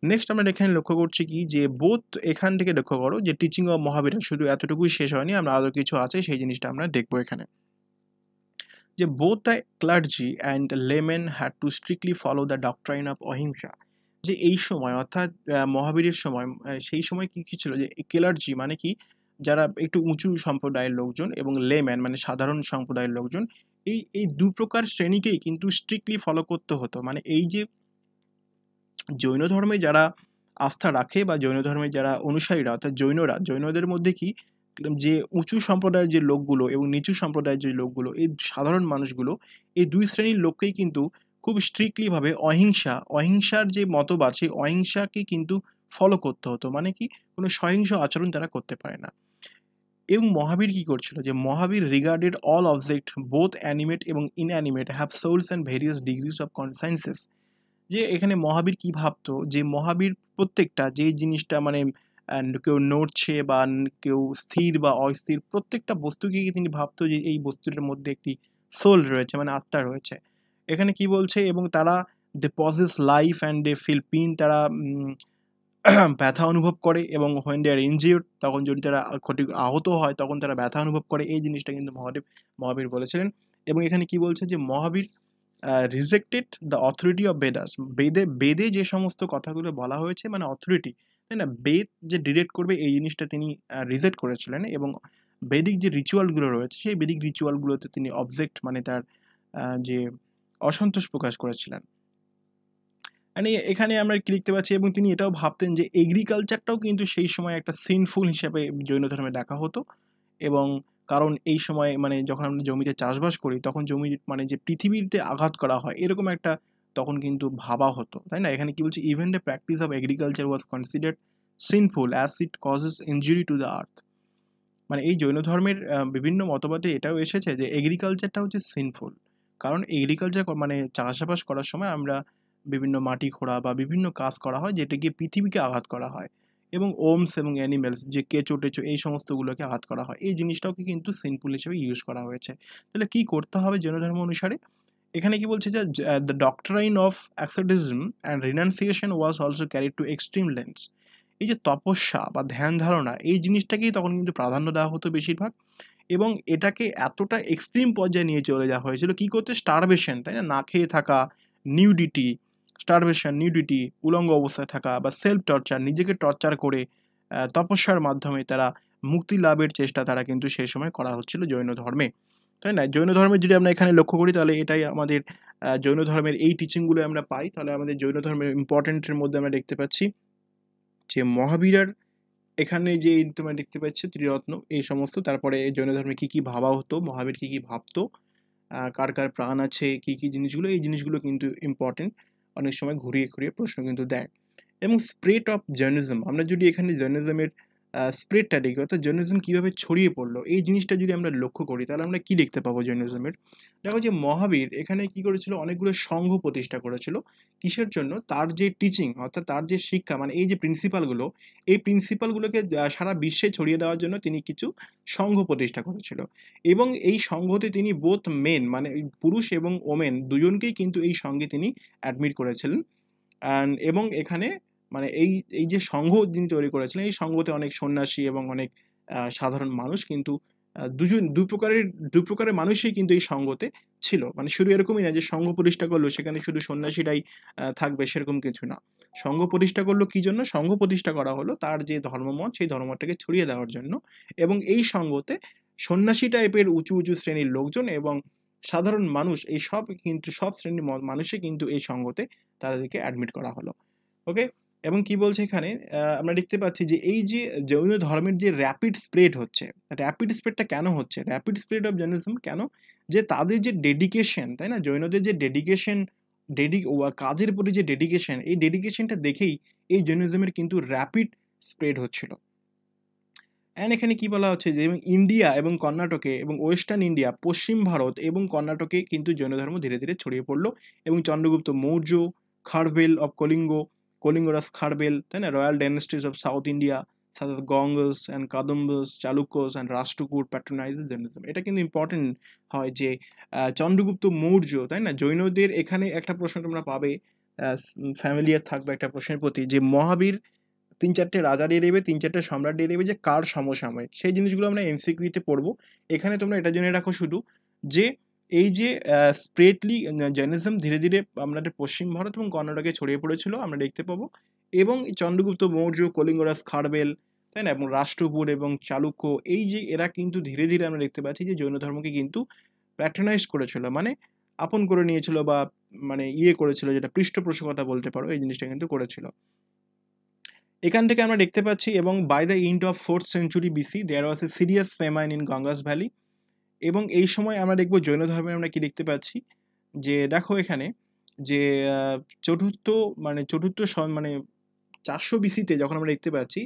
নেক্সট আমরা এখানে লক্ষ্য করছি কি, যে বোথ, এখান থেকে লক্ষ্য করো যে টিচিং অফ মহাবীর শুধু এতটুকুই শেষ হয়নি, আমরা আরও কিছু আছে সেই জিনিসটা আমরা দেখবো এখানে। যে both the clergy and laymen had to strictly follow the doctrine of অহিংসা। যে এই সময় অর্থাৎ মহাবীরের সময়, সেই সময় কি কি ছিল? যে ক্লার্জি মানে কি, যারা একটু উঁচু সম্প্রদায়ের লোকজন, এবং লেম্যান মানে সাধারণ সম্প্রদায়ের লোকজন, এই এই দু প্রকার শ্রেণীকেই কিন্তু স্ট্রিক্টলি ফলো করতে হতো। মানে এই যে জৈন ধর্মে যারা আস্থা রাখে বা জৈন ধর্মের যারা অনুসারীরা অর্থাৎ জৈনদের মধ্যে কি, যে উঁচু সম্প্রদায়ের যে লোকগুলো এবং নিচু সম্প্রদায়ের যে লোকগুলো, এই সাধারণ মানুষগুলো, এই দুই শ্রেণীর লোককেই কিন্তু খুব স্ট্রিক্টলিভাবে অহিংসার যে মতবাদ, সেই অহিংসাকে কিন্তু ফলো করতে হতো। মানে কি, কোনো সহিংস আচরণ তারা করতে পারে না। এবং মহাবীর কি করছিল? যে Mahavir regarded all object both animate এবং inanimate have souls and various degrees of consciousness. যে এখানে মহাবীর কি ভাবতো? যে মহাবীর প্রত্যেকটা যে জিনিসটা মানে কেউ নড়ছে বা কেউ স্থির বা অস্থির, প্রত্যেকটা বস্তুকে তিনি ভাবতো যে এই বস্তুটার মধ্যে একটি সোল রয়েছে, মানে আত্মা রয়েছে। এখানে কি বলছে? এবং তারা they possess life and they feel pain, তারা ব্যথা অনুভব করে, এবং হোয়েন দে আর ইনজিউর্ড, তখন যদি তারা আহত হয় তখন তারা ব্যথা অনুভব করে। এই জিনিসটা কিন্তু মহাবীর বলেছিলেন। এবং এখানে কি বলছে? যে Mahavir rejected the authority of Vedas. বেদে যে সমস্ত কথাগুলো বলা হয়েছে, মানে অথরিটি, তাই না, বেদ যে ডিরেক্ট করবে এই জিনিসটা তিনি রিজেক্ট করেছিলেন। এবং বেদিক যে রিচুয়ালগুলো রয়েছে, সেই বেদিক রিচুয়ালগুলোতে তিনি অবজেক্ট মানে তার যে অসন্তোষ প্রকাশ করেছিলেন। মানে এখানে আমরা কি লিখতে পাচ্ছি? এবং তিনি এটাও ভাবতেন যে এগ্রিকালচারটাও কিন্তু সেই সময় একটা সিনফুল হিসেবে জৈন ধর্মে দেখা হতো। এবং কারণ এই সময় মানে যখন আমরা জমিতে চাষবাস করি, তখন জমি মানে যে পৃথিবীতে আঘাত করা হয়, এরকম একটা তখন কিন্তু ভাবা হতো, তাই না? এখানে কি বলছে? Even the practice of agriculture was considered sinful as it causes injury to the earth. মানে এই জৈন ধর্মের বিভিন্ন মতবাদে এটাও এসেছে যে এগ্রিকালচারটা হচ্ছে সিনফুল। কারণ এগ্রিকালচার মানে চাষাবাস করার সময় আমরা বিভিন্ন মাটি খোঁড়া বা বিভিন্ন কাজ করা হয়, যেটা গিয়ে পৃথিবীকে আঘাত করা হয়, এবং ওমস এবং অ্যানিমেলস যে কেঁচো টেচো এই সমস্তগুলোকে আঘাত করা হয়। এই জিনিসটাকে কিন্তু সিনফুল হিসেবে ইউজ করা হয়েছে। তাহলে কি করতে হবে জৈন ধর্ম অনুসারে? এখানে কি বলছে যে the doctrine of asceticism and renunciation was also carried to extreme lengths. এই যে তপস্যা বা ধ্যান ধারণা এই জিনিসটাকেই তখন কিন্তু প্রাধান্য দেওয়া হতো বেশিরভাগ, এবং এটাকে এতটা এক্সট্রিম পর্যায়ে নিয়ে চলে যাওয়া হয়েছিল কি করতে, স্টারভেশন, তাই না, না খেয়ে থাকা, নিউডিটি, স্টারভেশন, নিউডিটি, উলঙ্গ অবস্থায় থাকা, বা সেলফ টর্চার, নিজেকে টর্চার করে তপস্যার মাধ্যমে তারা মুক্তি লাভের চেষ্টা তারা কিন্তু সেই সময় করা হচ্ছিল জৈন ধর্মে, তাই না? জৈন ধর্মের যদি আমরা এখানে লক্ষ্য করি তাহলে এটাই আমাদের জৈন ধর্মের এই টিচিংগুলো আমরা পাই, তাহলে আমাদের জৈন ধর্মের ইম্পর্টেন্টের মধ্যে আমরা দেখতে পাচ্ছি যে মহাবীরার এখানে যে তোমরা দেখতে পাচ্ছ ত্রিরত্ন এই সমস্ত, তারপরে জৈন ধর্মে কি কি ভাবা হতো, মহাবীর কি কি ভাবতো, কার কার প্রাণ আছে, কি কি জিনিসগুলো, এই জিনিসগুলো কিন্তু ইম্পর্টেন্ট, অনেক সময় ঘুরিয়ে ঘুরিয়ে প্রশ্ন কিন্তু দেয়। এবং স্প্রেড অফ জৈনিজম, আমরা যদি এখানে জৈনিজমের স্প্রেডটা দেখি, অর্থাৎ জৈনিজম কীভাবে ছড়িয়ে পড়লো এই জিনিসটা যদি আমরা লক্ষ্য করি তাহলে আমরা কি দেখতে পাবো জৈনিজমের। দেখো যে মহাবীর এখানে কি করেছিল, অনেকগুলো সংঘ প্রতিষ্ঠা করেছিল। কিসের জন্য? তার যে টিচিং অর্থাৎ তার যে শিক্ষা, মানে এই যে প্রিন্সিপালগুলো, এই প্রিন্সিপালগুলোকে সারা বিশ্বে ছড়িয়ে দেওয়ার জন্য তিনি কিছু সংঘ প্রতিষ্ঠা করেছিল। এবং এই সংঘতে তিনি বোথ মেন, মানে পুরুষ এবং ওমেন দুজনকেই কিন্তু এই সঙ্গে তিনি অ্যাডমিট করেছিলেন। এবং এখানে মানে এই যে সংঘ যিনি তৈরি করেছিলেন, এই সংঘতে অনেক সন্ন্যাসী এবং অনেক সাধারণ মানুষ কিন্তু দুই প্রকারের মানুষই কিন্তু এই সংঘতে ছিল। মানে শুধু এরকমই না যে সংঘ প্রতিষ্ঠা করলো সেখানে শুধু সন্ন্যাসীরাই থাকবে, সেরকম কিছু না। সংঘ প্রতিষ্ঠা করলো কি জন্য? সংঘ প্রতিষ্ঠা করা হলো তার যে ধর্মমত সেই ধর্মমতটাকে ছড়িয়ে দেওয়ার জন্য। এবং এই সংঘতে সন্ন্যাসী টাইপের উঁচু উঁচু শ্রেণীর লোকজন এবং সাধারণ মানুষ, এই সব কিন্তু সব শ্রেণীর মানুষই কিন্তু এই সংঘতে তাদেরকে অ্যাডমিট করা হলো। ওকে। এবং কি বলছে এখানে, আমরা দেখতে পাচ্ছি যে এই যে জৈন ধর্মের যে র্যাপিড স্প্রেড হচ্ছে, র্যাপিড স্প্রেডটা কেন হচ্ছে, র্যাপিড স্প্রেড অফ জৈনিজম কেন? যে তাদের যে ডেডিকেশন, তাই না, জৈনদের যে ডেডিকেশন, কাজের প্রতি যে ডেডিকেশন, এই ডেডিকেশনটা দেখেই এই জৈনিজমের কিন্তু র্যাপিড স্প্রেড হচ্ছিল। অ্যান্ড এখানে কি বলা হচ্ছে যে ইন্ডিয়া এবং কর্ণাটকে এবং ওয়েস্টার্ন ইন্ডিয়া, পশ্চিম ভারত এবং কর্ণাটকে কিন্তু জৈন ধর্ম ধীরে ধীরে ছড়িয়ে পড়লো। এবং চন্দ্রগুপ্ত মৌর্য, খারভেল অফ কলিঙ্গ, কলিঙ্গরাস খারবেল, তাই না, রয়্যাল ডাইনেস্টিজ অফ সাউথ ইন্ডিয়া সাথে গঙ্গস and কাদম্বস, Chalukyas and Rashtrakuta প্যাট্রোনাইজেস Jainism. এটা কিন্তু ইম্পর্টেন্ট হয় যে চন্দ্রগুপ্ত মৌর্য, তাই না, জৈনদের এখানে একটা প্রশ্ন তোমরা পাবে, ফ্যামিলিয়ার থাকবে একটা প্রশ্নের প্রতি, যে মহাবীর ৩-৪টে রাজা দিয়ে দেবে, ৩-৪টে সম্রাট দিয়ে দেবে যে কার সমসাময়িক, সেই জিনিসগুলো আমরা এমসিকিউতে পড়বো। এখানে তোমরা এটা জেনে রাখো শুধু যে এই যে স্প্রেডলি জৈনিজম ধীরে ধীরে আমাদের পশ্চিম ভারত এবং কর্ণাটকে ছড়িয়ে পড়েছিল আমরা দেখতে পাবো। এবং চন্দ্রগুপ্ত মৌর্য, কলিঙ্গরাজ খারবেল, তাই না, এবং রাষ্ট্রকূট এবং চালুক্য, এই যে এরা কিন্তু ধীরে ধীরে আমরা দেখতে পাচ্ছি যে জৈন ধর্মকে কিন্তু প্যাট্রোনাইজ করেছিল, মানে আপন করে নিয়েছিল, বা মানে করেছিল, যেটা পৃষ্ঠপোষকতা বলতে পারো, এই জিনিসটা কিন্তু করেছিল। এখান থেকে আমরা দেখতে পাচ্ছি, এবং by the end of 4th century BC there was a serious famine in Ganges valley. এবং এই সময় আমরা দেখব জৈন ধর্মে আমরা কি দেখতে পাচ্ছি, যে দেখো এখানে যে চতুর্থ মানে 400 BC-তে যখন আমরা দেখতে পাচ্ছি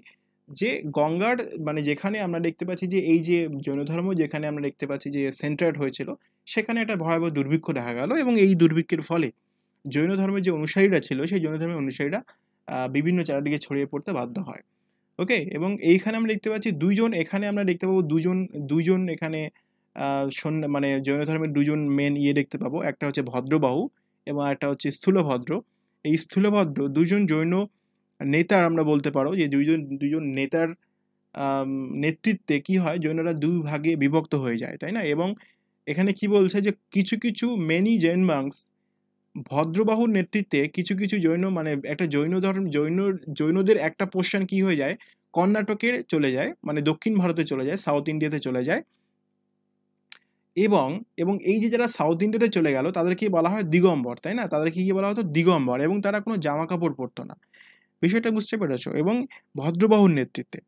যে গঙ্গার মানে যেখানে আমরা দেখতে পাচ্ছি যে এই যে জৈন ধর্ম যেখানে আমরা দেখতে পাচ্ছি যে সেন্টার্ড হয়েছিল, সেখানে একটা ভয়াবহ দুর্ভিক্ষ দেখা গেল। এবং এই দুর্ভিক্ষের ফলে জৈন ধর্মের যে অনুসারীরা ছিল সেই জৈন ধর্মের অনুসারীরা বিভিন্ন চারিদিকে ছড়িয়ে পড়তে বাধ্য হয়। ওকে। এবং এইখানে আমরা দেখতে পাচ্ছি এখানে আমরা দেখতে পাবো দুজন এখানে মানে জৈন ধর্মের দুজন মেন দেখতে পাবো, একটা হচ্ছে ভদ্রবাহু এবং একটা হচ্ছে স্থূলভদ্র। এই স্থূলভদ্র দুজন জৈন নেতার আমরা বলতে পারো যে দুজন নেতার নেতৃত্বে কি হয়, জৈনরা দুই ভাগে বিভক্ত হয়ে যায়, তাই না। এবং এখানে কি বলছে যে কিছু কিছু মেনি জৈন মাংস, ভদ্রবাহুর নেতৃত্বে কিছু কিছু জৈন, মানে একটা জৈনদের একটা পোর্শন কি হয়ে যায়, কর্ণাটকে চলে যায়, মানে দক্ষিণ ভারতে চলে যায়, সাউথ ইন্ডিয়াতে চলে যায়। এবং এবং এই যে যারা সাউথ ইন্ডিয়াতে চলে গেল তাদেরকে বলা হয় দিগম্বর, তাই না, তাদেরকে কি বলা হতো, দিগম্বর। এবং তারা কোনো জামা কাপড় পরতো না, বিষয়টা বুঝতে পেরেছো, এবং ভদ্রবাহুর নেতৃত্বে।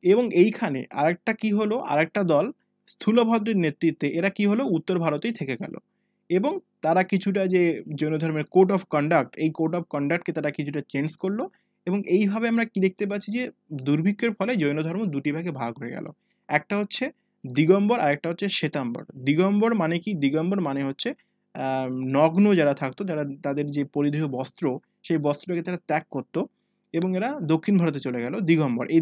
এবং এইখানে আরেকটা কি হলো, আরেকটা দল স্থূলভদ্রের নেতৃত্বে, এরা কি হলো, উত্তর ভারতেই থেকে গেল। এবং তারা কিছুটা যে জৈন ধর্মের কোড অফ কন্ডাক্ট, এই কোড অফ কন্ডাক্টকে তারা কিছুটা চেঞ্জ করলো। এবং এইভাবে আমরা কি দেখতে পাচ্ছি যে দুর্ভিক্ষের ফলে জৈন ধর্ম দুটি ভাগে ভাগ হয়ে গেল, একটা হচ্ছে দিগম্বর আর একটা হচ্ছে শ্বেতাম্বর। দিগম্বর মানে কি, দিগম্বর মানে হচ্ছে নগ্ন যারা থাকতো, যারা তাদের যে পরিধেয় বস্ত্র সেই বস্ত্রটাকে তারা ত্যাগ করতো, এবং এরা দক্ষিণ ভারতে চলে গেল। দিগম্বর, এই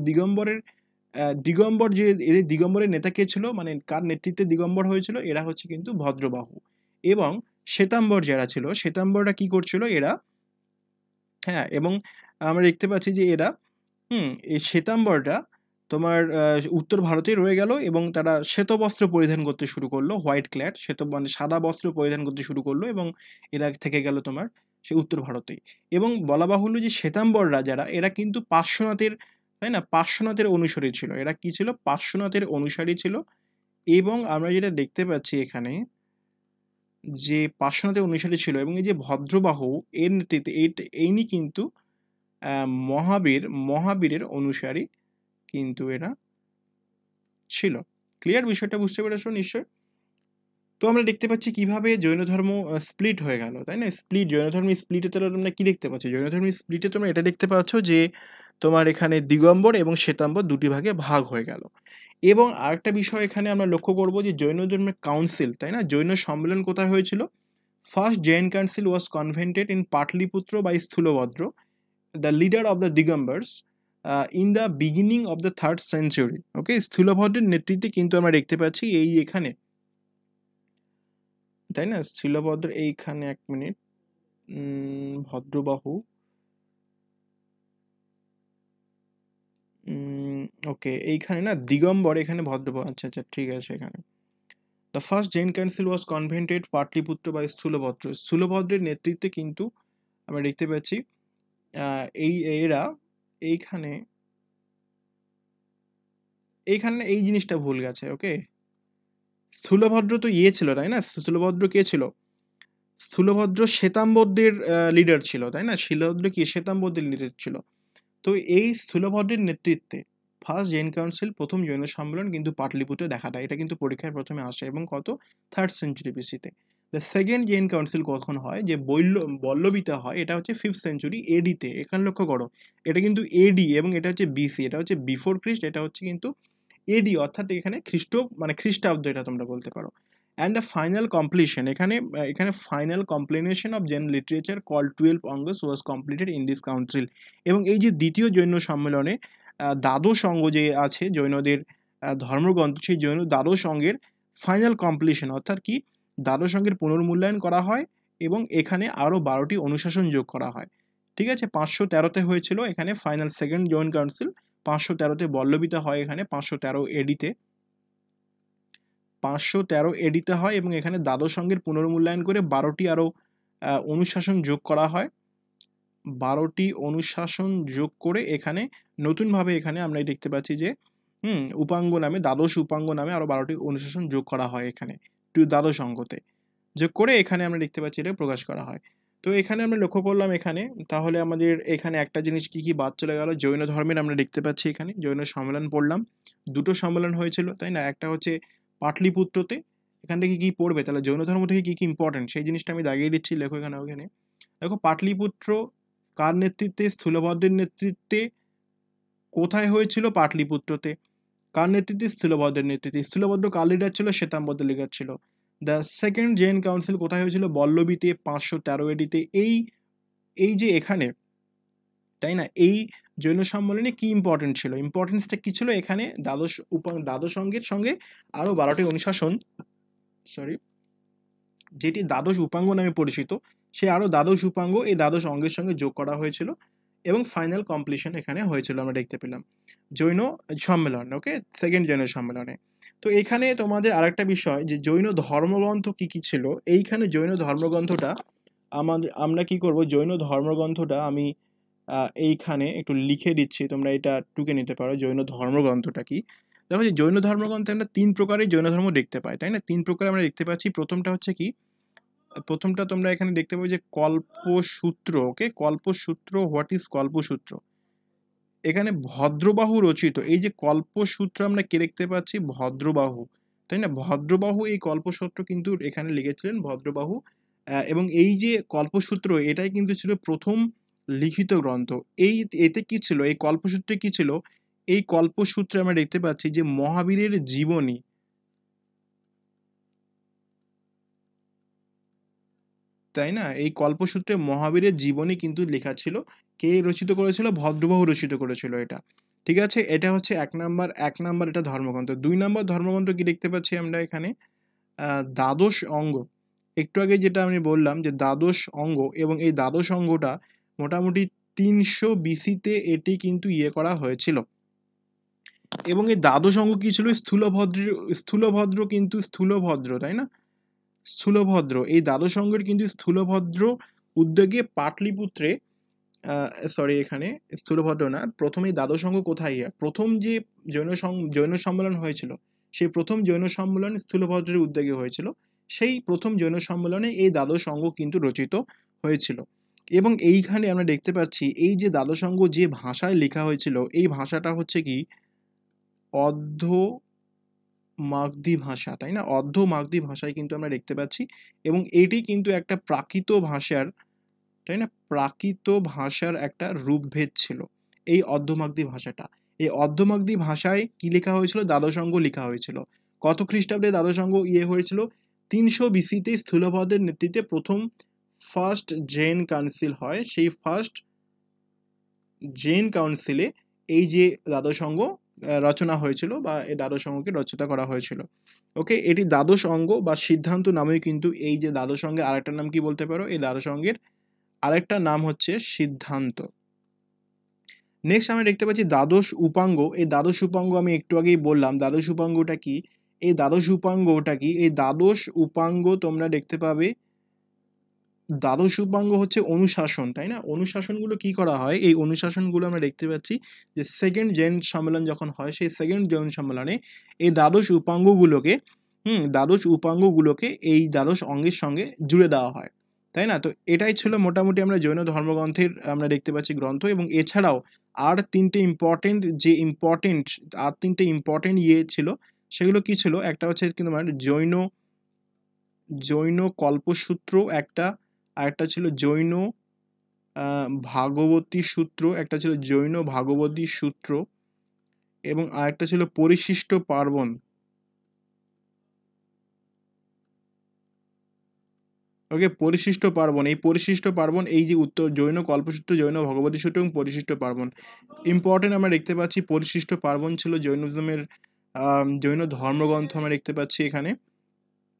দিগম্বর যে এদের দিগম্বরের নেতা কে ছিল, মানে কার নেতৃত্বে দিগম্বর হয়েছিল, এরা হচ্ছে কিন্তু ভদ্রবাহু। এবং শ্বেতাম্বর যারা ছিল, শ্বেতাম্বররা কি করছিল এরা, হ্যাঁ, এবং আমরা দেখতে পাচ্ছি যে এরা এই শ্বেতাম্বররা তোমার উত্তর ভারতেই রয়ে গেল এবং তারা শ্বেত বস্ত্র পরিধান করতে শুরু করলো, হোয়াইট ক্ল্যাড, শ্বেত মানে সাদা বস্ত্র পরিধান করতে শুরু করলো এবং এরা থেকে গেল তোমার সে উত্তর ভারতেই। এবং বলা বাহুল্য যে শ্বেতাম্বররা যারা, এরা কিন্তু পার্শ্বনাথের, তাই না, পার্শ্বনাথের অনুসারী ছিল। এরা কি ছিল? পার্শ্বনাথের অনুসারী ছিল। এবং আমরা যেটা দেখতে পাচ্ছি এখানে যে পার্শ্বনাথের অনুসারী ছিল এবং এই যে ভদ্রবাহু এর নেতৃত্বে ইনি কিন্তু মহাবীরের অনুসারী কিন্তু এরা ছিল। ক্লিয়ার? বিষয়টা বুঝতে পেরেছো নিশ্চয়? তো আমরা দেখতে পাচ্ছি কিভাবে জৈন ধর্ম স্প্লিট হয়ে গেল, তাই না? জৈন ধর্মের স্প্লিটে তোমরা কি দেখতে পাচ্ছ? জৈন ধর্মের স্প্লিটে তোমরা এটা দেখতে পাচ্ছ যে তোমার এখানে দিগম্বর এবং শ্বেতাম্বর দুটি ভাগে ভাগ হয়ে গেল। এবং আরেকটা বিষয় এখানে আমরা লক্ষ্য করব যে জৈন ধর্মের কাউন্সিল, তাই না, জৈন সম্মেলন কোথায় হয়েছিল? First Jain council was convened in Pataliputra by Sthulabhadra, the leader of the Digambars, in the beginning of the 3rd century. ওকে, স্থূলভদ্রের নেতৃত্বে কিন্তু আমরা দেখতে পাচ্ছি এই এখানে, তাই না, স্থূলভদ্র এইখানে, এক মিনিট, ভদ্রবাহু, ওকে, এইখানে না দিগম্বর, এখানে ভদ্রবাহু, আচ্ছা আচ্ছা ঠিক আছে। এখানে the first Jain council was convened Pataliputra by Sthulabhadra, স্থূলভদ্রের নেতৃত্বে কিন্তু আমরা দেখতে পাচ্ছি এরা এইখানে এই জিনিসটা ভুল গেছে। ওকে, স্থূলভদ্র তো ছিল, তাই না? স্থূলভদ্র কে ছিল? স্থূলভদ্র শ্বেতাম্বরদের লিডার ছিল, তাই না? স্থূলভদ্র কি শ্বেতাম্বরদের লিডার ছিল? তো এই স্থূলভদ্রের নেতৃত্বে ফার্স্ট জৈন কাউন্সিল, প্রথম জৈন সম্মেলন কিন্তু পাটলিপুত্রে দেখা দেয়। এটা কিন্তু পরীক্ষায় প্রথমে আসে এবং কত? 3rd সেঞ্চুরি বিসিতে। দ্য সেকেন্ড জৈন কাউন্সিল কখন হয়? যে বল্লবীতে হয়, এটা হচ্ছে 5th সেঞ্চুরি এডিতে। এখানে লক্ষ্য করো, এটা কিন্তু এডি এবং এটা হচ্ছে বিসি, এটা হচ্ছে বিফোর খ্রিস্ট, এটা হচ্ছে কিন্তু এডি, অর্থাৎ এখানে খ্রিস্টাব্দ এটা তোমরা বলতে পারো। অ্যান্ড দ্য ফাইনাল কমপ্লিশন, এখানে final compilation of Jain literature called 12 Angas was completed in this council. এবং এই যে দ্বিতীয় জৈন সম্মেলনে দ্বাদশ অঙ্গ যে আছে জৈনদের ধর্মগ্রন্থ, সেই জৈন দ্বাদশ অঙ্গের ফাইনাল কমপ্লিশন, অর্থাৎ কি, দ্বাদশ অঙ্গের পুনর্মূল্যায়ন করা হয় এবং এখানে আরও 12টি অনুশাসন যোগ করা হয়। ঠিক আছে, 513-তে হয়েছিল এখানে ফাইনাল সেকেন্ড জৈন কাউন্সিল, 513-তে বল্লবীতে হয়, এখানে 513 এডিতে হয় এবং এখানে দ্বাদশ অঙ্গের পুনর্মূল্যায়ন করে 12টি আরও অনুশাসন যোগ করা হয়। 12টি অনুশাসন যোগ করে এখানে নতুনভাবে এখানে আমরা দেখতে পাচ্ছি যে উপাঙ্গ নামে, দ্বাদশ উপাঙ্গ নামে আরও 12টি অনুশাসন যোগ করা হয় এখানে দ্বাদশ অঙ্গতে যোগ করে এখানে আমরা দেখতে পাচ্ছি এটা প্রকাশ করা হয়। তো এখানে আমরা লক্ষ্য করলাম এখানে, তাহলে আমাদের এখানে একটা জিনিস কি বাদ চলে গেল? জৈন ধর্মের আমরা দেখতে পাচ্ছি এখানে জৈন সম্মেলন পড়লাম, দুটো সম্মেলন হয়েছিল, তাই না? একটা হচ্ছে পাটলিপুত্রতে, এখান থেকে কি পড়বে তাহলে জৈন ধর্ম থেকে কি কি ইম্পর্টেন্ট সেই জিনিসটা আমি দাগিয়ে দিচ্ছি, লেখো এখানে। ওখানে দেখো পাটলিপুত্র কার নেতৃত্বে? স্থূলভদ্রের নেতৃত্বে। কোথায় হয়েছিল? পাটলিপুত্রতে। কার নেতৃত্বে? স্থূলভদ্রের নেতৃত্বে। স্থূলভদ্র কার লিডার ছিল? শ্বেতাম্বরদের লিডার ছিল। দ্য সেকেন্ড জৈন কাউন্সিল কোথায় হয়েছিল? বল্লবীতে, 513 এডিতে। এই যে এখানে, তাই না, এই জৈন সম্মেলনে কি ইম্পর্টেন্ট ছিল? ইম্পর্টেন্সটা কি ছিল? এখানে দ্বাদশ অঙ্গের সঙ্গে আরও 12টি অনুশাসন, যেটি দ্বাদশ উপাঙ্গ নামে পরিচিত, সে আরও দ্বাদশ উপাঙ্গ এই দ্বাদশ অঙ্গের সঙ্গে যোগ করা হয়েছিল এবং ফাইনাল কমপ্লিশন এখানে হয়েছিল, আমরা দেখতে পেলাম জৈন সম্মেলন। ওকে, সেকেন্ড জৈন সম্মেলনে। তো এখানে তোমাদের আরেকটা বিষয় যে জৈন ধর্মগ্রন্থ কি কি ছিল, এইখানে জৈন ধর্মগ্রন্থটা আমরা কি করব, জৈন ধর্মগ্রন্থটা আমি এইখানে একটু লিখে দিচ্ছি, তোমরা এটা টুকে নিতে পারো জৈন ধর্মগ্রন্থটা কি। দেখো যে জৈন ধর্মগ্রন্থে আমরা 3 প্রকারের জৈন ধর্ম দেখতে পাই, তাই না? 3 প্রকার আমরা দেখতে পাচ্ছি। প্রথমটা হচ্ছে কি, প্রথমটা তোমরা এখানে দেখতে পাবে যে কল্পসূত্র। ওকে, কল্পসূত্র। What is Kalpasutra? এখানে ভদ্রবাহু রচিত এই যে কল্পসূত্র, আমরা কে দেখতে পাচ্ছি? ভদ্রবাহু, তাই না? ভদ্রবাহু এই কল্পসূত্র কিন্তু এখানে লিখেছিলেন ভদ্রবাহু। এবং এই যে কল্পসূত্র, এটাই কিন্তু ছিল প্রথম লিখিত গ্রন্থ। এতে কি ছিল? এই কল্পসূত্রে কি ছিল? এই কল্পসূত্রে আমরা দেখতে পাচ্ছি যে মহাবীরের জীবনী, তাই না? এই কল্পসূত্রে মহাবীরের জীবনী কিন্তু লেখা ছিল। কে রচিত করেছিল? ভদ্রবাহু রচিত করেছিল এটা। ঠিক আছে, এটা হচ্ছে এক নাম্বার এটা ধর্মগ্রন্থ। 2 নম্বর ধর্মগ্রন্থ কি দেখতে পাচ্ছি আমরা এখানে? দ্বাদশ অঙ্গ। একটু আগে যেটা আমি বললাম যে দ্বাদশ অঙ্গ, এবং এই দ্বাদশ অঙ্গটা মোটামুটি 300 বিসিতে এটি কিন্তু করা হয়েছিল। এবং এই দ্বাদশ অঙ্গ কি ছিল? স্থূলভদ্র কিন্তু স্থূলভদ্র, তাই না? স্থূলভদ্র, এই দ্বাদশ অঙ্গের কিন্তু স্থূলভদ্র উদ্যোগে পাটলিপুত্রে, সরি এখানে স্থূলভদ্র না, প্রথমে দ্বাদশ অঙ্গ কোথায়? প্রথম যে জৈন সম্মেলন হয়েছিল, সেই প্রথম জৈন সম্মেলন স্থূলভদ্রের উদ্যোগে হয়েছিল। সেই প্রথম জৈন সম্মেলনে এই দ্বাদশ অঙ্গ কিন্তু রচিত হয়েছিল। এবং এইখানে আমরা দেখতে পাচ্ছি এই যে দ্বাদশ অঙ্গ যে ভাষায় লেখা হয়েছিল, এই ভাষাটা হচ্ছে কি অর্ধ মাগধী ভাষা, তাই না? অর্ধ মাগধী ভাষায় কিন্তু আমরা দেখতে পাচ্ছি, এবং এটি কিন্তু একটা প্রাকৃত ভাষার, তাই না, প্রাকৃত ভাষার একটা রূপভেদ ছিল এই অর্ধমাগধী ভাষাটা। এই অর্ধমাগধী ভাষায় কি লেখা হয়েছিল? দ্বাদশ অঙ্গ লেখা হয়েছিল। কত খ্রিস্টাব্দে দ্বাদশ অঙ্গ হয়েছিল? 300 বিসিতে স্থূলভদ্রের নেতৃত্বে প্রথম ফার্স্ট জেন কাউন্সিল হয়। সেই ফার্স্ট জেন কাউন্সিলে এই যে দ্বাদশ অঙ্গ রচনা হয়েছিল, বা এই দ্বাদশ অঙ্গকে রচনা করা হয়েছিল। ওকে, এটি দ্বাদশ অঙ্গ বা সিদ্ধান্ত নামেও কিন্তু এই যে দ্বাদশ অঙ্গের আরেকটা নাম কি বলতে পারো? এই দ্বাদশ অঙ্গের আরেকটা নাম হচ্ছে সিদ্ধান্ত। নেক্সট আমরা দেখতে পাচ্ছি দ্বাদশ উপাঙ্গ। এই দ্বাদশ উপাঙ্গ আমি একটু আগেই বললাম দ্বাদশ উপাঙ্গটা কি। এই দ্বাদশ উপাঙ্গটা কি? এই দ্বাদশ উপাঙ্গ তোমরা দেখতে পাবে, দ্বাদশ উপাঙ্গ হচ্ছে অনুশাসন, তাই না? অনুশাসনগুলো কি করা হয়? এই অনুশাসনগুলো আমরা দেখতে পাচ্ছি যে সেকেন্ড জৈন সম্মেলন যখন হয়, সেই সেকেন্ড জৈন সম্মেলনে এই দ্বাদশ উপাঙ্গগুলোকে এই দ্বাদশ অঙ্গের সঙ্গে জুড়ে দেওয়া হয়, তাই না? তো এটাই ছিল মোটামুটি আমরা জৈন ধর্মগ্রন্থের আমরা দেখতে পাচ্ছি গ্রন্থ। এবং এছাড়াও আর তিনটে ইম্পর্টেন্ট ছিল, সেগুলো কি ছিল? একটা হচ্ছে কিন্তু মানে জৈন কল্পসূত্র একটা, আরেকটা ছিল জৈন ভাগবতী সূত্র, একটা ছিল জৈন ভাগবতী সূত্র, এবং আরেকটা ছিল পরিশিষ্ট পার্বণ। ওকে, পরিশিষ্ট পার্বণ। এই পরিশিষ্ট পার্বণ, এই যে উত্তর জৈন কল্পসূত্র, জৈন ভগবতী সূত্র এবং পরিশিষ্ট পার্বণ ইম্পর্টেন্ট আমরা দেখতে পাচ্ছি। পরিশিষ্ট পার্বণ ছিল জৈনিজমের জৈন ধর্মগ্রন্থ আমরা দেখতে পাচ্ছি এখানে।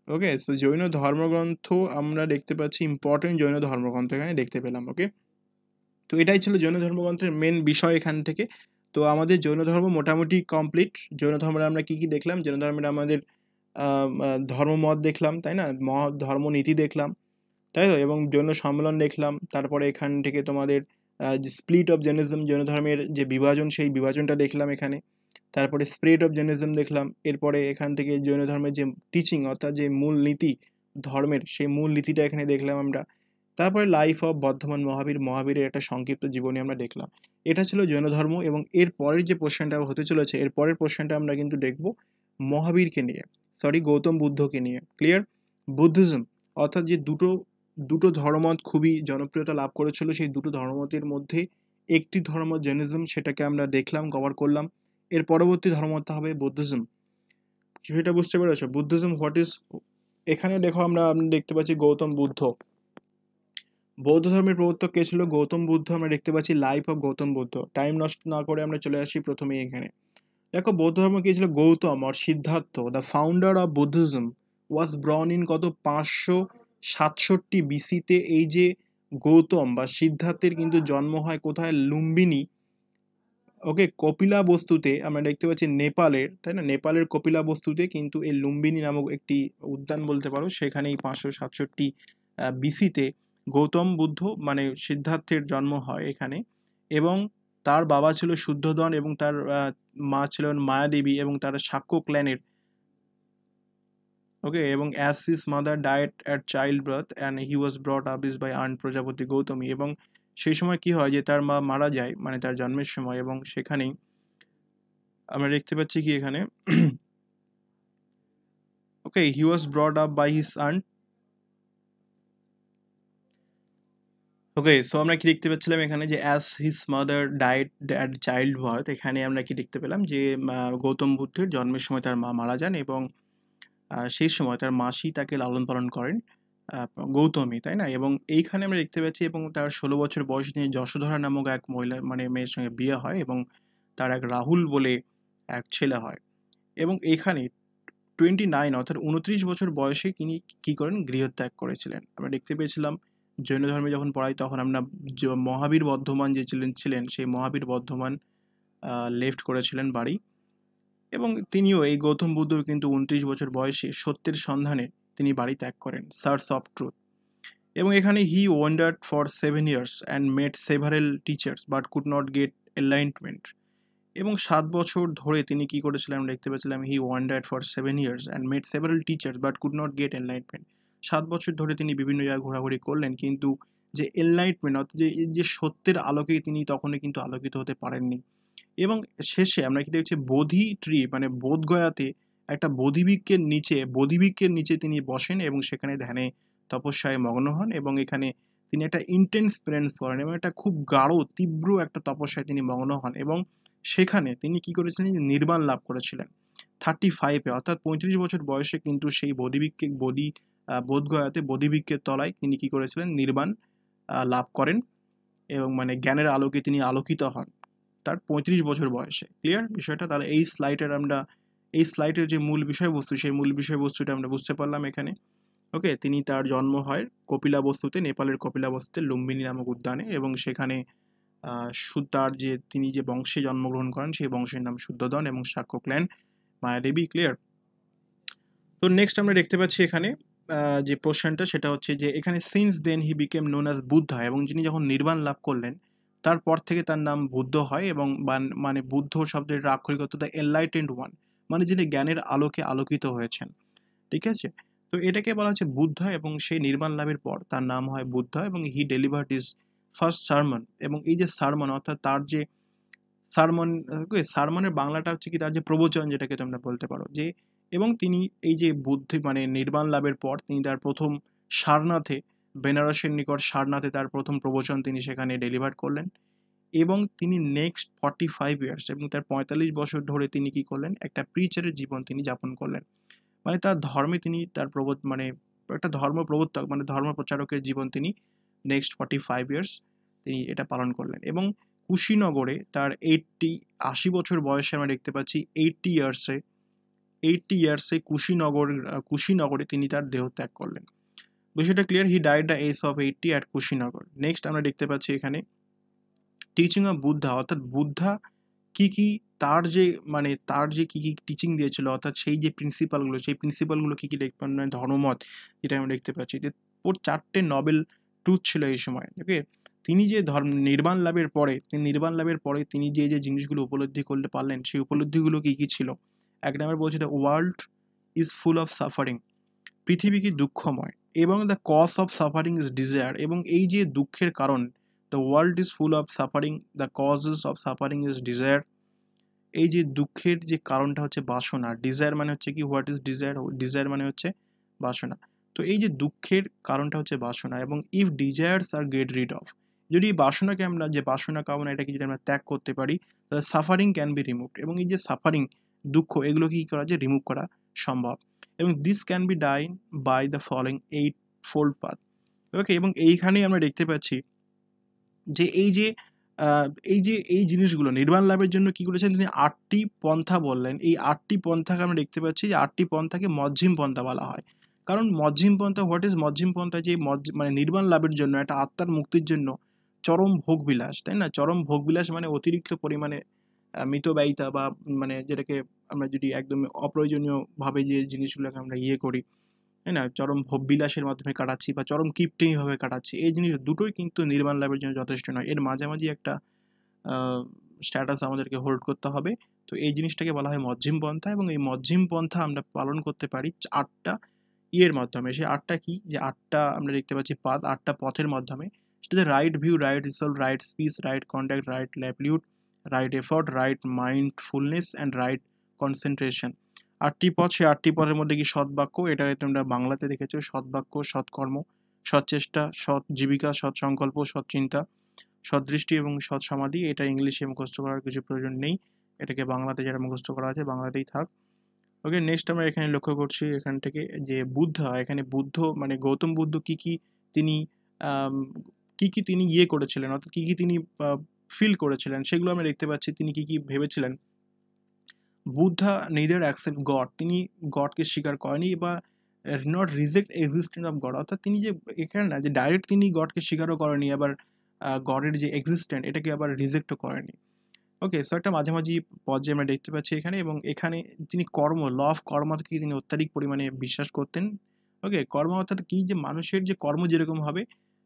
ওকে, তো জৈন ধর্মগ্রন্থ আমরা দেখতে পাচ্ছি, ইম্পর্টেন্ট জৈন ধর্মগ্রন্থ এখানে দেখতে পেলাম। ওকে, তো এটাই ছিল জৈন ধর্মগ্রন্থের মেন বিষয় এখান থেকে। তো আমাদের জৈন ধর্ম মোটামুটি কমপ্লিট। জৈন ধর্মের আমরা কি কি দেখলাম? জৈন ধর্মের আমাদের ধর্মমত দেখলাম, তাই না? ধর্মনীতি দেখলাম, তাই তো? এবং জৈন সম্মেলন দেখলাম। তারপরে এখান থেকে তোমাদের যে স্প্লিট অফ জৈনিজম, জৈন ধর্মের যে বিভাজন, সেই বিভাজনটা দেখলাম এখানে। তারপরে স্প্রেড অফ জৈনিজম দেখলাম। এরপরে এখান থেকে জৈন ধর্মের যে টিচিং, অর্থাৎ যে মূল নীতি ধর্মের, সেই মূল নীতিটা এখানে দেখলাম আমরা। তারপরে লাইফ অফ বর্ধমান মহাবীরের একটা সংক্ষিপ্ত জীবনী আমরা দেখলাম। এটা ছিল জৈন ধর্ম। এবং এর পরের যে কোশ্চেনটা হতে চলেছে, এর পরের কোশ্চেনটা আমরা কিন্তু দেখব মহাবীরকে নিয়ে, গৌতম বুদ্ধকে নিয়ে। ক্লিয়ার? বুদ্ধিজম, অর্থাৎ যে দুটো ধর্মমত খুবই জনপ্রিয়তা লাভ করেছিল, সেই দুটো ধর্মমতের মধ্যে একটি ধর্ম জৈনিজম, সেটাকে আমরা দেখলাম, কভার করলাম। এর পরবর্তী ধর্মমত হবে বুদ্ধিজম। সেটা বুঝতে পেরেছো? Buddhism what is? এখানে দেখো আমরা দেখতে পাচ্ছি গৌতম বুদ্ধ। বৌদ্ধ ধর্মের প্রবর্তক কে ছিল? গৌতম বুদ্ধ। আমরা দেখতে পাচ্ছি life of Gautam Buddha. Time নষ্ট না করে আমরা চলে আসি প্রথমেই এখানে। দেখো বৌদ্ধ ধর্ম কে ছিল? Gautam or Siddhartha, the founder of Buddhism, was born in কত 567 বিসিতে। এই যে গৌতম বা সিদ্ধার্থের কিন্তু জন্ম হয় কোথায়? লুম্বিনী। ওকে, কপিলা বস্তুতে আমরা দেখতে পাচ্ছি নেপালের, তাই না? নেপালের কপিলা বস্তুতে কিন্তু এই লুম্বিনী নামক একটি উদ্যান বলতে পারো, সেখানেই 567 বিসিতে গৌতম বুদ্ধ মানে সিদ্ধার্থের জন্ম হয় এখানে। এবং তার বাবা ছিল শুদ্ধোদন, এবং তার মা ছিলেন মায়াদেবী, এবং তারা শাক্য ক্ল্যানের। ওকে, এবং as his mother died at child birth and he was brought up is by আর্ন প্রজাপতি গৌতমী। এবং সেই সময় কি হয় যে তার মা মারা যায়, মানে তার জন্মের সময়। এবং সেখানেই আমরা দেখতে পাচ্ছি কি এখানে okay, he was brought up by his আর্ন। ওকে, সো আমরা কি দেখতে পাচ্ছিলাম এখানে যে as his mother died at child birth, এখানে আমরা কি দেখতে পেলাম যে গৌতম বুদ্ধের জন্মের সময় তার মা মারা যান, এবং সেই সময় তার মাসি তাকে লালন পালন করেন, গৌতমী, তাই না? এবং এইখানে আমরা দেখতে পাচ্ছি, এবং তার 16 বছর বয়স নিয়ে যশোধরা নামক এক মহিলা মানে মেয়ের সঙ্গে বিয়ে হয়, এবং তার এক রাহুল বলে এক ছেলে হয়। এবং এইখানে 29 অর্থাৎ 29 বছর বয়সে তিনি কি করেন গৃহত্যাগ করেছিলেন। আমরা দেখতে পেয়েছিলাম জৈন ধর্মে যখন পড়াই তখন আমরা মহাবীর বর্ধমান যে ছিলেন সেই মহাবীর বর্ধমান লেফট করেছিলেন বাড়ি, এবং তিনিও এই গৌতম বুদ্ধ কিন্তু 29 বছর বয়সে সত্যের সন্ধানে তিনি বাড়ি ত্যাগ করেন, সার্চ অফ ট্রুথ। এবং এখানে he wandered for 7 years and met several teachers but could not get enlightenment. এবং 7 বছর ধরে তিনি কি করেছিলেন আমরা দেখতে পেয়েছিলাম, he wandered for 7 years and met several teachers but could not get enlightenment. 7 বছর ধরে তিনি বিভিন্ন জায়গায় ঘোরাঘুরি করলেন, কিন্তু যে এনলাইটমেন্ট অর্থাৎ যে সত্যের আলোকে তিনি তখনই কিন্তু আলোকিত হতে পারেননি। এবং শেষে আমরা কি দেখছি, বোধি ট্রি মানে বোধগয়াতে একটা বোধিবৃক্ষের নিচে তিনি বসেন এবং সেখানে ধ্যানে তপস্যায় মগ্ন হন, এবং এখানে তিনি একটা ইন্টেন্স প্রেন্স করেন এবং একটা খুব গাঢ় তীব্র একটা তপস্যায় তিনি মগ্ন হন, এবং সেখানে তিনি কি করেছিলেন, নির্বাণ লাভ করেছিলেন 35-এ অর্থাৎ 35 বছর বয়সে কিন্তু সেই বোধগয়াতে বোধিবৃক্ষের তলায় তিনি কি করেছিলেন, নির্বাণ লাভ করেন, এবং মানে জ্ঞানের আলোকে তিনি আলোকিত হন তার 35 বছর বয়সে। ক্লিয়ার বিষয়টা? তাহলে এই স্লাইডের যে মূল বিষয়বস্তু সেই মূল বিষয়বস্তুটা আমরা বুঝতে পারলাম এখানে। ওকে, তার জন্ম হয় কপিলাবস্তুতে, নেপালের কপিলাবস্তুতে লুম্বিনী নামক উদ্যানে, এবং সেখানে তিনি যে বংশে জন্মগ্রহণ করেন সেই বংশের নাম শুদ্ধোদন এবং শাক্য ক্ল্যান মায়াদেবী। ক্লিয়ার? তো নেক্সট আমরা দেখতে পাচ্ছি এখানে যে পোর্শনটা সেটা হচ্ছে যে এখানে since then he became known as Buddha, এবং যিনি যখন নির্বাণ লাভ করলেন তারপর থেকে তার নাম বুদ্ধ হয়, এবং মানে বুদ্ধ শব্দের আক্ষরিক অর্থ দ্য এনলাইটেন্ড ওয়ান, মানে যিনি জ্ঞানের আলোকে আলোকিত হয়েছেন। ঠিক আছে? তো এটাকে বলা হচ্ছে বুদ্ধা, এবং সেই নির্বাণ লাভের পর তার নাম হয় বুদ্ধা, এবং হি ডেলিভার্ড ইজ ফার্স্ট সারমন। এবং এই যে সারমন অর্থাৎ তার যে সারমনের বাংলাটা হচ্ছে কি, তার যে প্রবচন যেটাকে তোমরা বলতে পারো, যে এবং তিনি এই যে বুদ্ধি মানে নির্বাণ লাভের পর তিনি তার প্রথম সারনাথে, বেনারসের নিকট সারনাথে তার প্রথম প্রবচন তিনি সেখানে ডেলিভার করলেন, এবং তিনি নেক্সট 45 ইয়ার্স এবং তার 45 বছর ধরে তিনি কি করলেন, একটা প্রিচারের জীবন তিনি যাপন করলেন। মানে তার ধর্মে তিনি তার মানে একটা ধর্ম প্রবর্তক মানে ধর্ম প্রচারকের জীবন তিনি নেক্সট 45 ইয়ার্স তিনি এটা পালন করলেন। এবং কুশীনগরে তার 80 বছর বয়সে আমরা দেখতে পাচ্ছি 80 ইয়ার্সে কুশীনগরে তিনি তার দেহত্যাগ করলেন। বিষয়টা clear? He died the age of 80 at Kushinagar. Next আমরা দেখতে পাচ্ছি এখানে টিচিং অফ বুদ্ধা, অর্থাৎ বুদ্ধা কি তার যে কি টিচিং দিয়েছিল, অর্থাৎ সেই যে প্রিন্সিপালগুলো কি দেখবেন, মানে ধর্মমত যেটা আমরা দেখতে পাচ্ছি যে ওর 4টে নোবেল ট্রুথ ছিল এই সময়। ওকে, তিনি যে নির্বাণ লাভের পরে তিনি যে জিনিসগুলো উপলব্ধি করতে পারলেন সেই উপলব্ধিগুলো কি ছিল। এক নম্বর বলছে the world is full of suffering, পৃথিবী কি দুঃখময়, এবং the cause of suffering is desire, এবং এই যে দুঃখের কারণ, the world is full of suffering, the causes of suffering is desire, এই যে দুঃখের যে কারণটা হচ্ছে বাসনা। ডিজায়ার মানে হচ্ছে কি, হোয়াট ইজ ডিজায়ার, ডিজায়ার মানে হচ্ছে বাসনা। তো এই যে দুঃখের কারণটা হচ্ছে বাসনা, এবং if desires are get rid of, যদি বাসনাকে আমরা যে বাসনা কামনা এটাকে যদি আমরা ত্যাগ করতে পারি তাহলে সাফারিং ক্যান বি রিমুভড, এবং এই যে সাফারিং দুঃখ এগুলো কি করা যায়, রিমুভ করা সম্ভব। এবং this can be done by the following 8 fold path. Okay, এবং এইখানেই আমরা দেখতে পাচ্ছি যে এই জিনিসগুলো নির্বাণ লাভের জন্য কি করেছেন, তিনি 8টি পন্থা বললেন। এই 8টি পন্থাকে আমরা দেখতে পাচ্ছি যে 8টি পন্থাকে মজ্ঝিম পন্থা বলা হয়। কারণ মজ্ঝিম পন্থা, হোয়াট ইজ মজ্ঝিম পন্থা, যে মানে নির্বাণ লাভের জন্য একটা আত্মার মুক্তির জন্য চরম ভোগবিলাস, তাই না? চরম ভোগবিলাস মানে অতিরিক্ত পরিমাণে মিতব্যয়িতা, বা মানে যেটাকে আমরা যদি একদম অপ্রয়োজনীয়ভাবে যে জিনিসগুলোকে আমরা করি, তাই না, চরম ভোগবিলাসের মাধ্যমে কাটাচ্ছি বা চরম কিপটেমিভাবে কাটাচ্ছি, এই জিনিস দুটোই কিন্তু নির্মাণ লাভের জন্য যথেষ্ট নয়। এর মাঝামাঝি একটা স্ট্যাটাস আমাদেরকে হোল্ড করতে হবে। তো এই জিনিসটাকে বলা হয় মধ্যম পন্থা, এবং এই মধ্যম পন্থা আমরা পালন করতে পারি 8টা মাধ্যমে। সেই 8টা কি, যে 8টা আমরা দেখতে পাচ্ছি 8টা পথের মাধ্যমে, সেটা right view, right resolve, right speech, right contact, right livelihood, right effort, right mindfulness and right concentration. 8টি পথ, সেই 8টি পথের মধ্যে কি সৎবাক্য, এটা তোমরা বাংলাতে দেখেছো, সৎবাক্য, সৎকর্ম, সৎচেষ্টা, সৎ জীবিকা, সৎ সংকল্প, সৎ চিন্তা, সদৃষ্টি এবং সৎ সমাধি। এটা ইংলিশে মুখস্থ করার কিছু প্রয়োজন নেই, এটাকে বাংলাতে যারা মুখস্থ করা আছে বাংলাতেই থাক। ওকে, নেক্সট আমরা এখানে লক্ষ্য করছি এখান থেকে যে এখানে বুদ্ধ মানে গৌতম বুদ্ধ তিনি তিনি করেছিলেন, অর্থাৎ তিনি ফিল করেছিলেন, সেগুলো আমরা দেখতে পাচ্ছি। তিনি কি ভেবেছিলেন, বুদ্ধা neither accept গড, তিনি গডকে স্বীকার করেনি বা not reject existence of god, অর্থাৎ তিনি যে এখানে না যে ডাইরেক্ট তিনি গডকে স্বীকারও করেনি, আবার গডের যে এক্সিস্টেন্ট এটাকে আবার রিজেক্টও করেনি। ওকে, সো একটা মাঝামাঝি পর্যায়ে আমরা দেখতে পাচ্ছি এখানে, এবং এখানে তিনি কর্ম, ল অফ কর্মকে তিনি অত্যাধিক পরিমাণে বিশ্বাস করতেন। ওকে, কর্ম অর্থাৎ কি, যে মানুষের যে কর্ম যেরকম হবে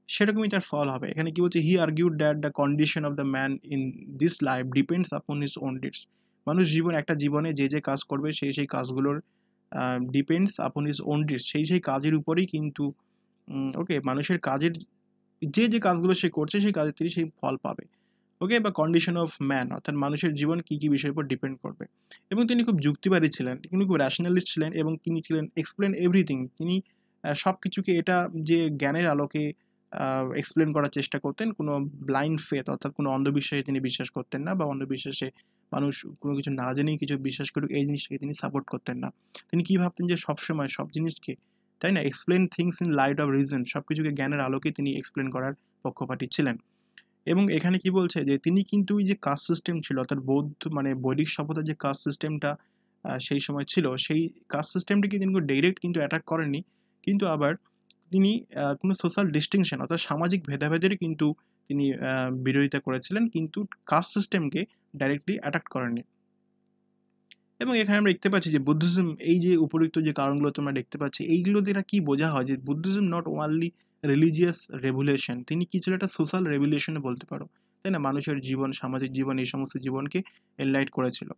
সেরকমই তার ফল হবে। এখানে কি বলছে, he argued that the condition of the man in this life depends upon his own deeds. মানুষ একটা জীবনে যে যে কাজ করবে সেই কাজগুলোর depends upon his own deeds, সেই কাজের উপরেই কিন্তু ওকে, মানুষের কাজের যে কাজগুলো সে করছে সেই কাজের থেকে সেই ফল পাবে। ওকে, বা কন্ডিশন অফ ম্যান অর্থাৎ মানুষের জীবন কী কী বিষয়ের উপর ডিপেন্ড করবে। এবং তিনি খুব যুক্তিবাদী ছিলেন, তিনি খুব র্যাশনালিস্ট ছিলেন, এবং তিনি ছিলেন এক্সপ্লেন এভরিথিং। তিনি সব কিছুকে এটা যে জ্ঞানের আলোকে এক্সপ্লেন করার চেষ্টা করতেন, কোনো ব্লাইন্ড ফেথ অর্থাৎ কোনো অন্ধবিশ্বাসে তিনি বিশ্বাস করতেন না, বা অন্ধবিশ্বাসে মানুষ কোনো কিছু না জেনেই কিছু বিশ্বাস করুক এই জিনিসটাকে তিনি সাপোর্ট করতেন না। তিনি কী ভাবতেন, যে সবসময় সব জিনিসকে, তাই না, explain things in light off reason, সব কিছুকে জ্ঞানের আলোকে তিনি এক্সপ্লেন করার পক্ষপাতী ছিলেন। এবং এখানে কি বলছে, যে তিনি কিন্তু ওই যে কাস্ট সিস্টেম ছিল, অর্থাৎ বৌদ্ধ মানে বৈদিক সভ্যতার যে কাস্ট সিস্টেমটা সেই সময় ছিল, সেই কাস্ট সিস্টেমটিকে তিনি ডাইরেক্ট কিন্তু অ্যাটাক করেননি, কিন্তু আবার তিনি কোনো সোশ্যাল ডিস্টিংশন অর্থাৎ সামাজিক ভেদাভেদেরই কিন্তু তিনি বিরোধিতা করেছিলেন, কিন্তু কাস্ট সিস্টেমকে ডাইরেক্টলি অ্যাটাক করেননি। এবং এখানে আমরা দেখতে পাচ্ছি যে বুদ্ধিজম, এই যে উপরিক্ত যে কারণগুলো তোমরা দেখতে পাচ্ছি, এইগুলো দ্বারা কি বোঝা হয়, যে Buddhism not only religious revolution, তিনি কি ছিল, একটা সোশ্যাল রেভুলেশনে বলতে পারো, তাই না, মানুষের জীবন, সামাজিক জীবন, এই সমস্ত জীবনকে এনলাইট করেছিল।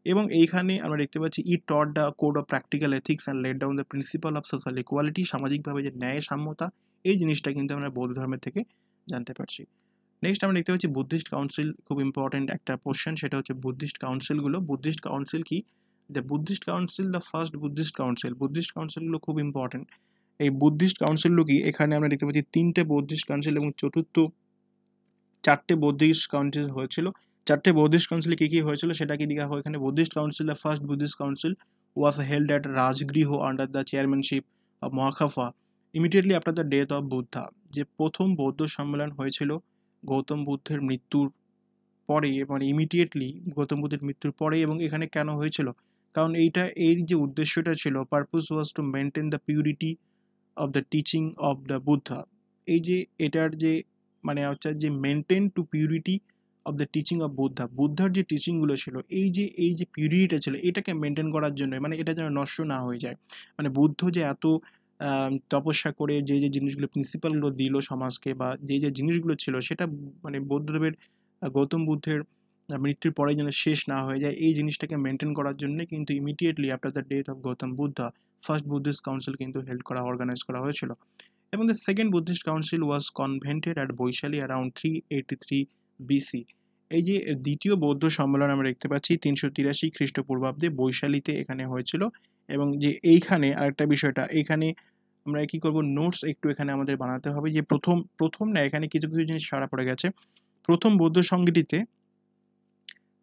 এবং এইখানে আমরা দেখতে পাচ্ছি he taught the code of practical ethics and laid down the principle of social equality, সামাজিকভাবে যে ন্যায় সাম্যতা, এই জিনিসটা কিন্তু আমরা বৌদ্ধ ধর্মের থেকে জানতে পারছি। নেক্সট আমরা দেখতে পাচ্ছি বুদ্ধিস্ট কাউন্সিল, খুব ইম্পর্টেন্ট একটা পোর্শন, সেটা হচ্ছে বুদ্ধিস্ট কাউন্সিলগুলো। বুদ্ধিস্ট কাউন্সিল কি, the Buddhist council, the first Buddhist council, Buddhist কাউন্সিলগুলো খুব ইম্পর্টেন্ট। এই বুদ্ধিস্ট কাউন্সিলগুলো কি, এখানে আমরা দেখতে পাচ্ছি 3টে বুদ্ধিস্ট কাউন্সিল এবং চতুর্থ 4টে বুদ্ধিস্ট কাউন্সিল হয়েছিল। 4টে বুদ্ধিস্ট কাউন্সিলে কী কী হয়েছিল সেটা কি দেখা হয় এখানে। Buddhist council, the first Buddhist council was held at Rajgriha under the chairmanship of Mahakassapa immediately after the death of Buddha. যে প্রথম বৌদ্ধ সম্মেলন হয়েছিল গৌতম বুদ্ধের মৃত্যুর পরে, মানে ইমিডিয়েটলি গৌতম বুদ্ধের মৃত্যুর পরে। এবং এখানে কেন হয়েছিল, কারণ এর যে উদ্দেশ্যটা ছিল, purpose was to maintain the purity of the teaching of the Buddha. এই যে এটার যে মানে হচ্ছে যে maintain to purity of the teaching of Buddha, বুদ্ধার যে টিচিংগুলো ছিল, এই যে পিউরিটিটা ছিল, এটাকে মেনটেন করার জন্য, মানে এটা যেন নষ্ট না হয়ে যায়। মানে বুদ্ধ যে এত তপস্যা করে যে জিনিসগুলো, প্রিন্সিপালগুলো দিল সমাজকে, বা যে জিনিসগুলো ছিল, সেটা মানে বৌদ্ধদেবের গৌতম বুদ্ধের মৃত্যুর পরে যেন শেষ না হয়ে যায়, এই জিনিসটাকে মেনটেন করার জন্য কিন্তু immediately after the death of Gautam Buddha first Buddhist council কিন্তু অর্গানাইজ করা হয়েছিল। এবং the second Buddhist council was convened at Vaishali around 383 BC. এই যে দ্বিতীয় বৌদ্ধ সম্মেলন আমরা দেখতে পাচ্ছি 383 খ্রিস্টপূর্বাব্দে বৈশালীতে এখানে হয়েছিল। এবং যে এইখানে আরেকটা বিষয়টা, এখানে আমরা কি করব, নোটস একটু এখানে আমাদের বানাতে হবে, যে প্রথম না, এখানে কিছু কিছু জিনিস ছাড়া পড়ে গেছে। প্রথম বৌদ্ধ সংগীতিতে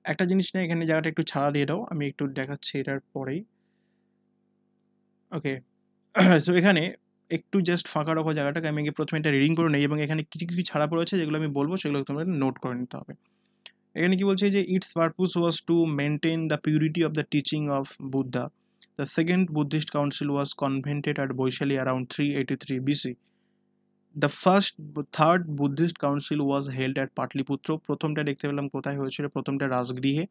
একটা জিনিস না, এখানে জায়গাটা একটু ছাড়া দিয়ে দাও, আমি একটু দেখাচ্ছি এটার পরেই। ওকে, সো এখানে একটু জাস্ট ফাঁকা রাখো জায়গাটাকে, আমি প্রথমে এটা রিডিং করে নেই, এবং এখানে কিছু কিছু ছাড়া পড়েছে যেগুলো আমি বলবো, সেগুলো তোমরা নোট করে নিতে হবে। এখানে কি বলছে, যে its purpose was to maintain the purity of the teaching of Buddha. The second Buddhist council was convened at Vaishali around 383 BC. The third Buddhist council was held at Pataliputra. প্রথমটা দেখতে পেলাম কোথায় হয়েছিল, প্রথমটা রাজগৃহে।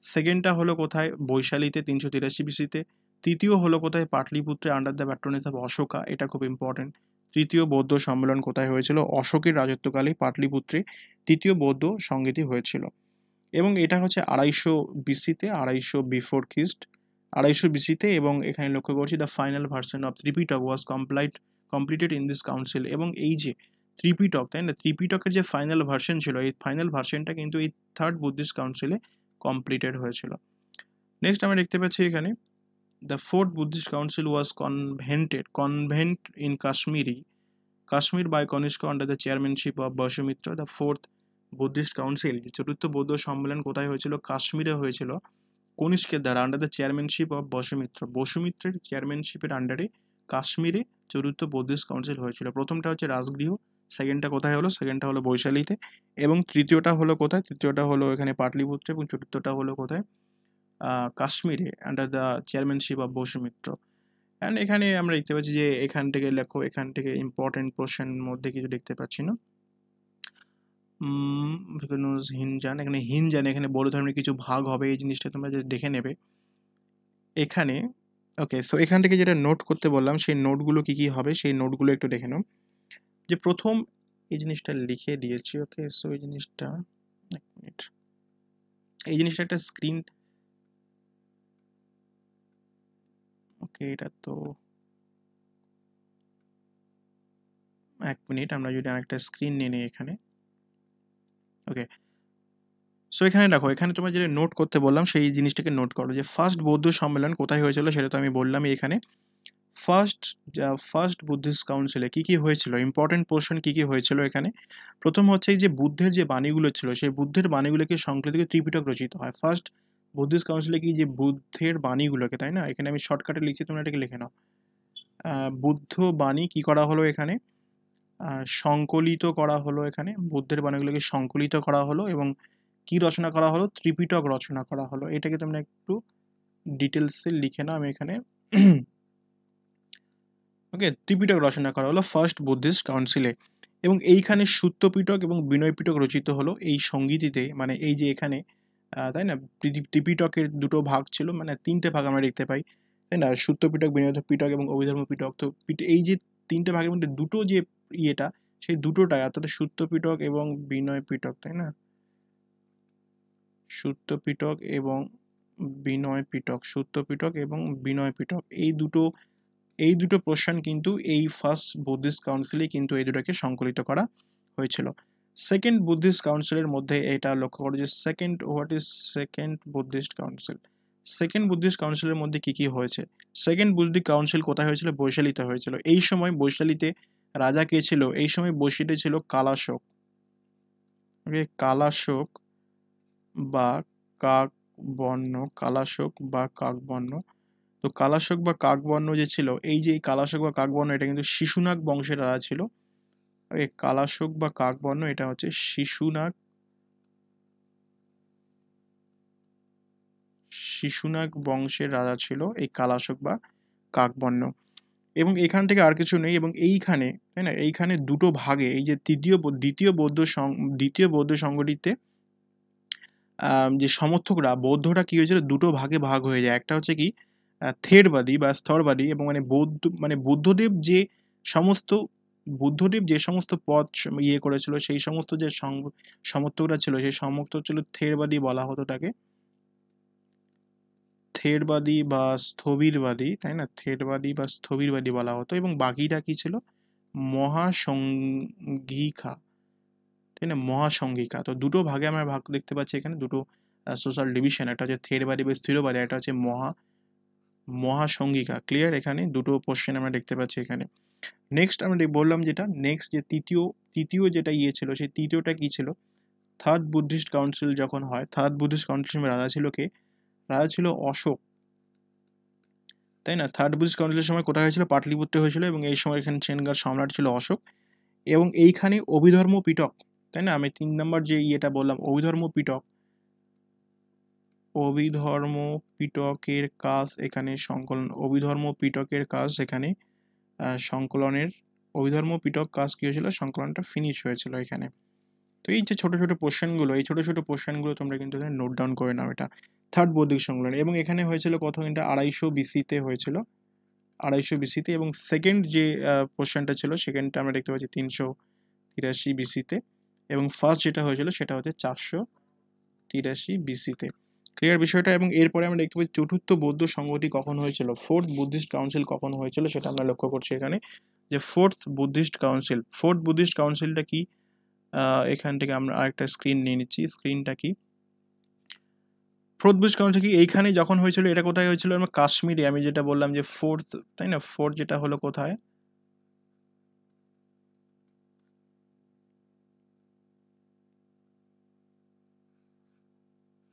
সেকেন্ডটা হলো কোথায়, বৈশালীতে 383 বিসিতে। তৃতীয় হলো কোথায়, পাটলিপুত্রে আন্ডার দ্য প্যাট্রনেজ অফ অশোকা, এটা খুব ইম্পর্টেন্ট। তৃতীয় বৌদ্ধ সম্মেলন কোথায় হয়েছিল, অশোকের রাজত্বকালে পাটলিপুত্রে তৃতীয় বৌদ্ধ সংগীতি হয়েছিল। এবং এটা হচ্ছে 250 বিসিতে, 250 বিফোর খ্রিস্ট, 250 বিসিতে। এবং এখানে লক্ষ্য করছি the final version of Tripitaka was completed in this council. এবং এই যে ত্রিপিটক, তাই না, ত্রিপিটকের যে ফাইনাল ভার্সন ছিল, এই ফাইনাল ভার্সনটা কিন্তু এই থার্ড বুদ্ধিস্ট কাউন্সিলে কমপ্লিটেড হয়েছিল। নেক্সট আমরা দেখতে পাচ্ছি এখানে the fourth Buddhist council was convened in Kashmir by Kanishka under the chairmanship of Vasumitra. The fourth Buddhist council, চতুর্থ বৌদ্ধ সম্মেলন কোথায় হয়েছিল, কাশ্মীরে হয়েছিল, কনিষ্কের দ্বারা আন্ডার দ্য চেয়ারম্যানশিপ অফ বসুমিত্রের চেয়ারম্যানশিপের আন্ডারে কাশ্মীরে চতুর্থ বুদ্ধিস্ট কাউন্সিল হয়েছিল। প্রথমটা হচ্ছে রাজগৃহ, সেকেন্ডটা কোথায় হলো, সেকেন্ডটা হলো বৈশালীতে, এবং তৃতীয়টা হলো কোথায়, তৃতীয়টা হলো এখানে পাটলিপুত্র, এবং চতুর্থটা হলো কোথায়, কাশ্মীরে under the chairmanship of Vasumitra. And এখানে আমরা দেখতে পাচ্ছি যে এখান থেকে লেখো, এখান থেকে ইম্পর্টেন্ট পোর্শনের মধ্যে কিছু দেখতে পাচ্ছি না। হিনজান, এখানে হিনজান, এখানে বৌদ্ধ ধর্মের কিছু ভাগ হবে, এই জিনিসটা তোমরা যে দেখে নেবে এখানে। ওকে, সো এখান থেকে যেটা নোট করতে বললাম সেই নোটগুলো কি কি হবে সেই নোটগুলো একটু দেখে নাও। যে প্রথম এই জিনিসটা লিখে দিয়েছি। ওকে, সো এই জিনিসটা এক মিনিট, এই জিনিসটা একটা স্ক্রিন। ওকে, এটা তো এক মিনিট, আমরা যদি আরেকটা স্ক্রিন নিয়ে নিই এখানে। ওকে, সো এখানে দেখো, এখানে তোমরা যেটা নোট করতে বললাম সেই জিনিসটাকে নোট করো। যে ফার্স্ট বৌদ্ধ সম্মেলন কোথায় হয়েছিল সেটা তো আমি বললামই এখানে। ফার্স্ট বুদ্ধিস্ট কাউন্সিলে কী কী হয়েছিল, ইম্পর্টেন্ট পোর্শন কী কী হয়েছিল এখানে। প্রথম হচ্ছে এই যে বুদ্ধের যে বাণীগুলো ছিল সেই বুদ্ধের বাণীগুলোকে সংকলিত করে ত্রিপিটক রচিত হয়। ফার্স্ট বুদ্ধিস্ট কাউন্সিলে কি যে বুদ্ধের বাণীগুলোকে, তাই না, এখানে আমি শর্টকাটে লিখছি, তোমরা এটাকে লিখে নাও। বুদ্ধ বাণী কি করা হলো এখানে, সংকলিত করা হলো। এখানে বুদ্ধের বাণীগুলোকে সংকলিত করা হলো এবং কি রচনা করা হলো, ত্রিপিটক রচনা করা হলো। এটাকে তোমরা একটু ডিটেলসে লিখে নাও, আমি এখানে ওকে, ত্রিপিটক রচনা করা হলো ফার্স্ট বুদ্ধিস্ট কাউন্সিলে। এবং এইখানে সূত্রপিটক এবং বিনয় পিটক রচিত হলো এই সঙ্গীতিতে, মানে এই যে এখানে তাই না, ত্রিপিটকের দুটো ভাগ ছিল, মানে তিনটে ভাগ আমরা দেখতে পাই, তাই না, সূত্রপিটক, বিনয় পিটক এবং অভিধর্ম পিটক। তো এই যে তিনটে ভাগের মধ্যে দুটো যে ইয়েটা, সেই দুটোটাই, অর্থাৎ সূত্রপিটক এবং বিনয় পিটক, তাই না, সূত্রপিটক এবং বিনয় পিটক, সূত্রপিটক এবং বিনয় পিটক, এই দুটো পোর্শন কিন্তু এই ফার্স্ট বুদ্ধিস্ট কাউন্সিলে কিন্তু এই দুটোকে সংকলিত করা হয়েছিল। সেকেন্ড বুদ্ধিস্ট কাউন্সিলের মধ্যে এটা লক্ষ্য করো যে second Buddhist council. Second Buddhist কাউন্সিলের মধ্যে কি কি হয়েছে। সেকেন্ড বুদ্ধিস্ট কাউন্সিল কোথায় হয়েছিল, বৈশালীতে হয়েছিল। এই সময় বৈশালীতে রাজা কে ছিল, এই সময় বৈশালীতে ছিল কালাশোক। ওকে, কালাশোক বা কাকবর্ণ, কালাশোক বা কাকবর্ণ। তো কালাশোক বা কাকবর্ণ যে ছিল, এই যে কালাশোক বা কাকবর্ণ, এটা কিন্তু শিশুনাগ বংশের রাজা ছিল। এই কালাশোক বা কাকবর্ণ এটা হচ্ছে শিশুনাগ বংশের রাজা ছিল এই কালাশোক বা কাকবর্ণ। এবং এখান থেকে আর কিছু নেই। এবং এইখানে, তাই না, এইখানে দুটো ভাগে, এই যে দ্বিতীয় বৌদ্ধ সংগঠিতে যে সমর্থকরা, বৌদ্ধরা কি হয়েছিল, দুটো ভাগে ভাগ হয়ে যায়। একটা হচ্ছে কি থেরবাদী বা স্তরবাদী, এবং মানে বুদ্ধদেব যে সমস্ত পথ ইয়ে করেছিল, সেই সমস্ত যে সমর্থকরা ছিল, সেই সমর্থক ছিল থেরবাদী, বলা হতো তাকে থেরবাদী বা স্থবিরবাদী, তাই না, থেরবাদী বা স্থবিরবাদী বলা হতো। এবং বাকিটা কি ছিল, মহাসংঘিকা, তাই না, মহাসংঘিকা। তো দুটো ভাগে আমরা ভাগ দেখতে পাচ্ছি এখানে, দুটো সোশ্যাল ডিভিশন, একটা হচ্ছে থেরবাদী বা স্থিরবাদী, একটা হচ্ছে মহাসংঘিকা। ক্লিয়ার, এখানে দুটো পোর্শন আমরা দেখতে পাচ্ছি এখানে। নেক্সট আমরা বললাম যেটা নেক্সট যে তৃতীয় যেটা ইয়ে ছিল, সেই তৃতীয়টা কি ছিল, থার্ড বুদ্ধিস্ট কাউন্সিল যখন হয়, থার্ড বুদ্ধিস্ট কাউন্সিল রাজা ছিল কে, রাজা ছিল অশোক, তাই না। থার্ড বুদ্ধিস্ট কাউন্সিলের সময় কোথায় হয়েছিল, পাটলিপুত্রে হয়েছিল। এবং এই সময় এখানে সেনগার সম্রাট ছিল অশোক। এবং এইখানে অভিধর্ম পিটক, তাই না, আমি 3 নম্বর যে ইয়েটা বললাম, অভিধর্ম পিটকের কাজ এখানে সংকলন, অভিধর্ম পিটকের কাজ এখানে সংকলনের, অভিধর্ম পিটক কাজ কি হয়েছিল, সংকলনটা ফিনিশ হয়েছিল এখানে। তো এই যে ছোট ছোট পোর্শনগুলো, এই ছোট ছোট পোর্শনগুলো তোমরা কিন্তু এখানে নোট ডাউন করে নাও। এটা থার্ড বৌদ্ধিক সংকলন। এবং এখানে হয়েছিল কত, এটা 250 বিসিতে হয়েছিল, 250 বিসিতে। এবং সেকেন্ড যে পোর্শনটা ছিল, সেকেন্ডটা আমরা দেখতে পাচ্ছি 383 বিসিতে। এবং ফার্স্ট যেটা হয়েছিল সেটা হচ্ছে 483 বিসিতে। ক্লিয়ার বিষয়টা। এবং এরপরে আমরা দেখতে পাচ্ছি চতুর্থ বৌদ্ধ সংঘটি কখন হয়েছিল, ফোর্থ বুদ্ধিস্ট কাউন্সিল কখন হয়েছিল, সেটা আমরা লক্ষ্য করছি এখানে। যে ফোর্থ বুদ্ধিস্ট কাউন্সিলটা কি, এখান থেকে আমরা আরেকটা স্ক্রিন নিয়ে নিচ্ছি। স্ক্রিনটা কি, ফোর্থ বুদ্ধিস্ট কাউন্সিল কি এইখানে যখন হয়েছিল, এটা কোথায় হয়েছিল, আমরা কাশ্মীরে, আমি যেটা বললাম যে ফোর্থ, তাই না, ফোর্থ যেটা হলো কোথায়,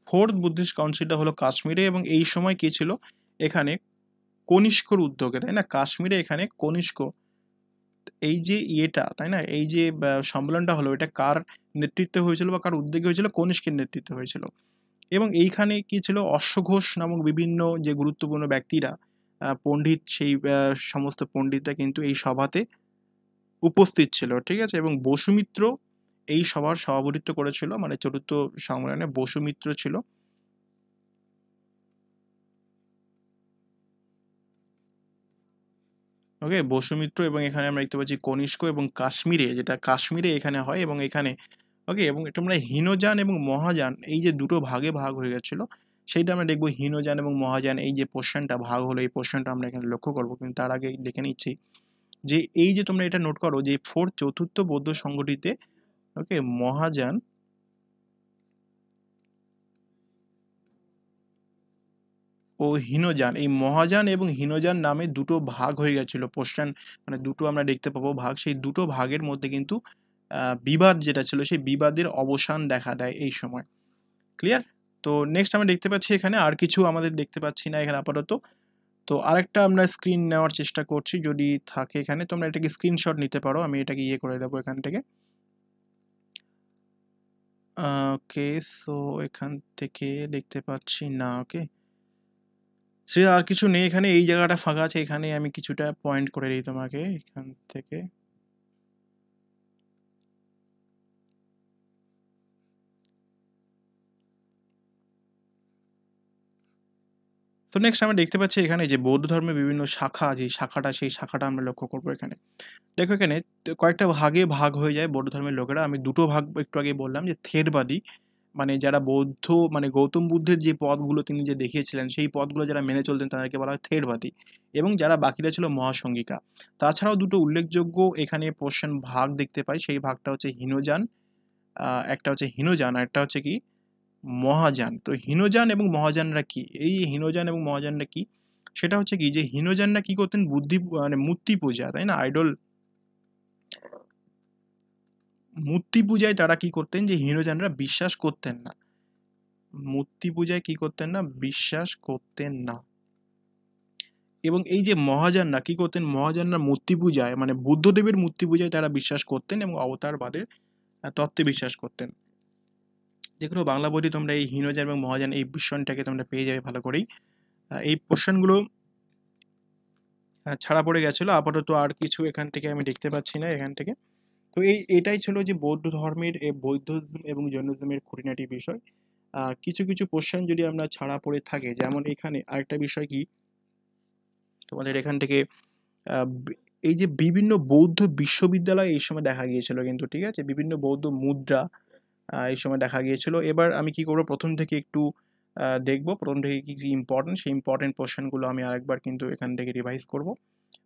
ফোর্থ বুদ্ধিস্ট কাউন্সিলটা হলো কাশ্মীরে। এবং এই সময় কে ছিল এখানে, কনিষ্কর উদ্যোগে, তাই না, কাশ্মীরে এখানে কনিষ্ক, এই যে ইয়েটা, তাই না, এই যে সম্মেলনটা হলো, এটা কার নেতৃত্বে হয়েছিল বা কার উদ্যোগে হয়েছিল, কনিষ্কের নেতৃত্বে হয়েছিল। এবং এইখানে কি ছিল, অশ্বঘোষ নামক বিভিন্ন যে গুরুত্বপূর্ণ ব্যক্তিরা, পণ্ডিত, সেই সমস্ত পণ্ডিতরা কিন্তু এই সভাতে উপস্থিত ছিল, ঠিক আছে। এবং বসুমিত্র এই সভার সভাপতিত্ব করেছিল, মানে চতুর্থ সম্মেলনে বসুমিত্র ছিল। ওকে, বসুমিত্র, এবং এখানে আমরা দেখতে পাচ্ছি কনিষ্ক, এবং কাশ্মীরে, যেটা কাশ্মীরে এখানে হয়, এবং এখানে ওকে। এবং তোমরা হীনযান এবং মহাযান এই যে দুটো ভাগে ভাগ হয়ে গেছিলো, সেইটা আমরা দেখবো। হীনযান এবং মহাযান এই যে পোর্শনটা ভাগ হলো, এই পোর্শনটা আমরা এখানে লক্ষ্য করবো। কিন্তু তার আগে দেখে নিচ্ছি যে এই যে তোমরা এটা নোট করো যে চতুর্থ বৌদ্ধ সংগঠিতে, ওকে, মহাযান ও হীনযান, এই মহাযান এবং হীনযান নামে দুটো ভাগ হয়ে গেছিল পোর্শন, মানে দুটো আমরা দেখতে পাবো ভাগ। সেই দুটো ভাগের মধ্যে কিন্তু বিবাদ যেটা ছিল, সেই বিবাদের অবসান দেখা দেয় এই সময়। ক্লিয়ার? তো নেক্সট আমরা দেখতে পাচ্ছি এখানে আর কিছু আমাদের দেখতে পাচ্ছি না এখানে আপাতত। তো আরেকটা আমরা স্ক্রিন নেওয়ার চেষ্টা করছি, যদি থাকে এখানে তোমরা এটাকে স্ক্রিনশট নিতে পারো, আমি এটাকে ইয়ে করে দেবো এখান থেকে। ওকে, সো এখান থেকে দেখতে পাচ্ছি না। ওকে, সে আর কিছু নেই এখানে, এই জায়গাটা ফাঁকা আছে, এখানে আমি কিছুটা পয়েন্ট করে দিই তোমাকে এখান থেকে। তো নেক্সট আমরা দেখতে পাচ্ছি এখানে যে বৌদ্ধ ধর্মের বিভিন্ন শাখা, যে শাখাটা, সেই শাখাটা আমরা লক্ষ্য করবো এখানে। দেখো এখানে কয়েকটা ভাগে ভাগ হয়ে যায় বৌদ্ধ ধর্মের লোকেরা। আমি দুটো ভাগ একটু আগে বললাম, যে থেরবাদী, মানে যারা বৌদ্ধ, মানে গৌতম বুদ্ধের যে পথগুলো তিনি যে দেখিয়েছিলেন, সেই পথগুলো যারা মেনে চলতেন তাদেরকে বলা হয় থেরবাদী। এবং যারা বাকিরা ছিল মহাসঙ্গিকা। তাছাড়াও দুটো উল্লেখযোগ্য এখানে পোর্শন ভাগ দেখতে পাই, সেই ভাগটা হচ্ছে হীনযান। একটা হচ্ছে হীনযান, আর একটা হচ্ছে কি মহাযান। তো হীনযান এবং মহাযানরা কি, এই হীনযান এবং মহাযানরা কি, সেটা হচ্ছে কি যে হীনযানরা কি করতেন, বুদ্ধি মানে মূর্তি পূজা, তাই না, আইডল মূর্তি পূজায় তারা কি করতেন, যে হীনযানরা বিশ্বাস করতেন না, মূর্তি পূজায় কি করতেন না, বিশ্বাস করতেন না। এবং এই যে মহাযানরা কি করতেন, মহাযানরা মূর্তি পূজায়, মানে বুদ্ধদেবের মূর্তি পূজায় তারা বিশ্বাস করতেন, এবং অবতারবাদের তত্ত্বে বিশ্বাস করতেন। যেগুলো বাংলা বইতে তোমরা এই হীনযান এবং মহাযান এই বিষয়টাকে তোমরা পেয়ে যাবে ভালো করেই। এই পোর্শনগুলো ছাড়া পড়ে গেছিলো, আপাতত আর কিছু এখান থেকে আমি দেখতে পাচ্ছি না এখান থেকে। তো এটাই ছিল যে বৌদ্ধ ধর্মের, বৌদ্ধজম এবং জৈনজমের খুঁটিনাটি বিষয়। কিছু কিছু পোর্শন যদি আমরা ছাড়া পড়ে থাকে, যেমন এখানে আরেকটা বিষয় কি, তোমাদের এখান থেকে এই যে বিভিন্ন বৌদ্ধ বিশ্ববিদ্যালয় এই সময় দেখা গিয়েছিল কিন্তু, ঠিক আছে, বিভিন্ন বৌদ্ধ মুদ্রা এই সময় দেখা গিয়েছিল। এবার আমি কি করবো, প্রথম থেকে একটু দেখবো, প্রথম থেকে কি কি ইম্পর্টেন্ট, সেই ইম্পর্টেন্ট পোর্শনগুলো আমি আরেকবার কিন্তু এখান থেকে রিভাইজ করব,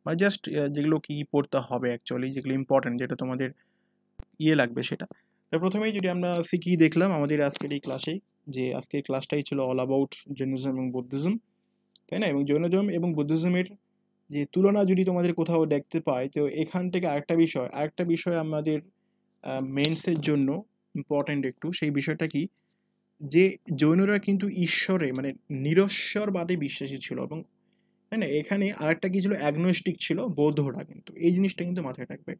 মানে জাস্ট যেগুলো কি পড়তে হবে অ্যাকচুয়ালি, যেগুলো ইম্পর্টেন্ট, যেটা তোমাদের ইয়ে লাগবে সেটা। তো প্রথমেই যদি আমরা কি দেখলাম আমাদের আজকের এই ক্লাসে, যে আজকের ক্লাসটাই ছিল অল অ্যাবাউট জৈনিজম এবং বুদ্ধিজম, তাই না। এবং জৈনজম এবং বুদ্ধিজমের যে তুলনা যদি তোমাদের কোথাও দেখতে পাই, তো এখান থেকে আরেকটা বিষয় আমাদের মেন্সের জন্য ইম্পর্টেন্ট একটু, সেই বিষয়টা কি, যে জৈনরা কিন্তু ঈশ্বরে, মানে নিরশ্বরবাদে বিশ্বাসী ছিল, এবং তাই না, এখানে আরেকটা কি ছিল, অ্যাগনোস্টিক ছিল বৌদ্ধরা, কিন্তু এই জিনিসটা কিন্তু মাথায় রাখবে।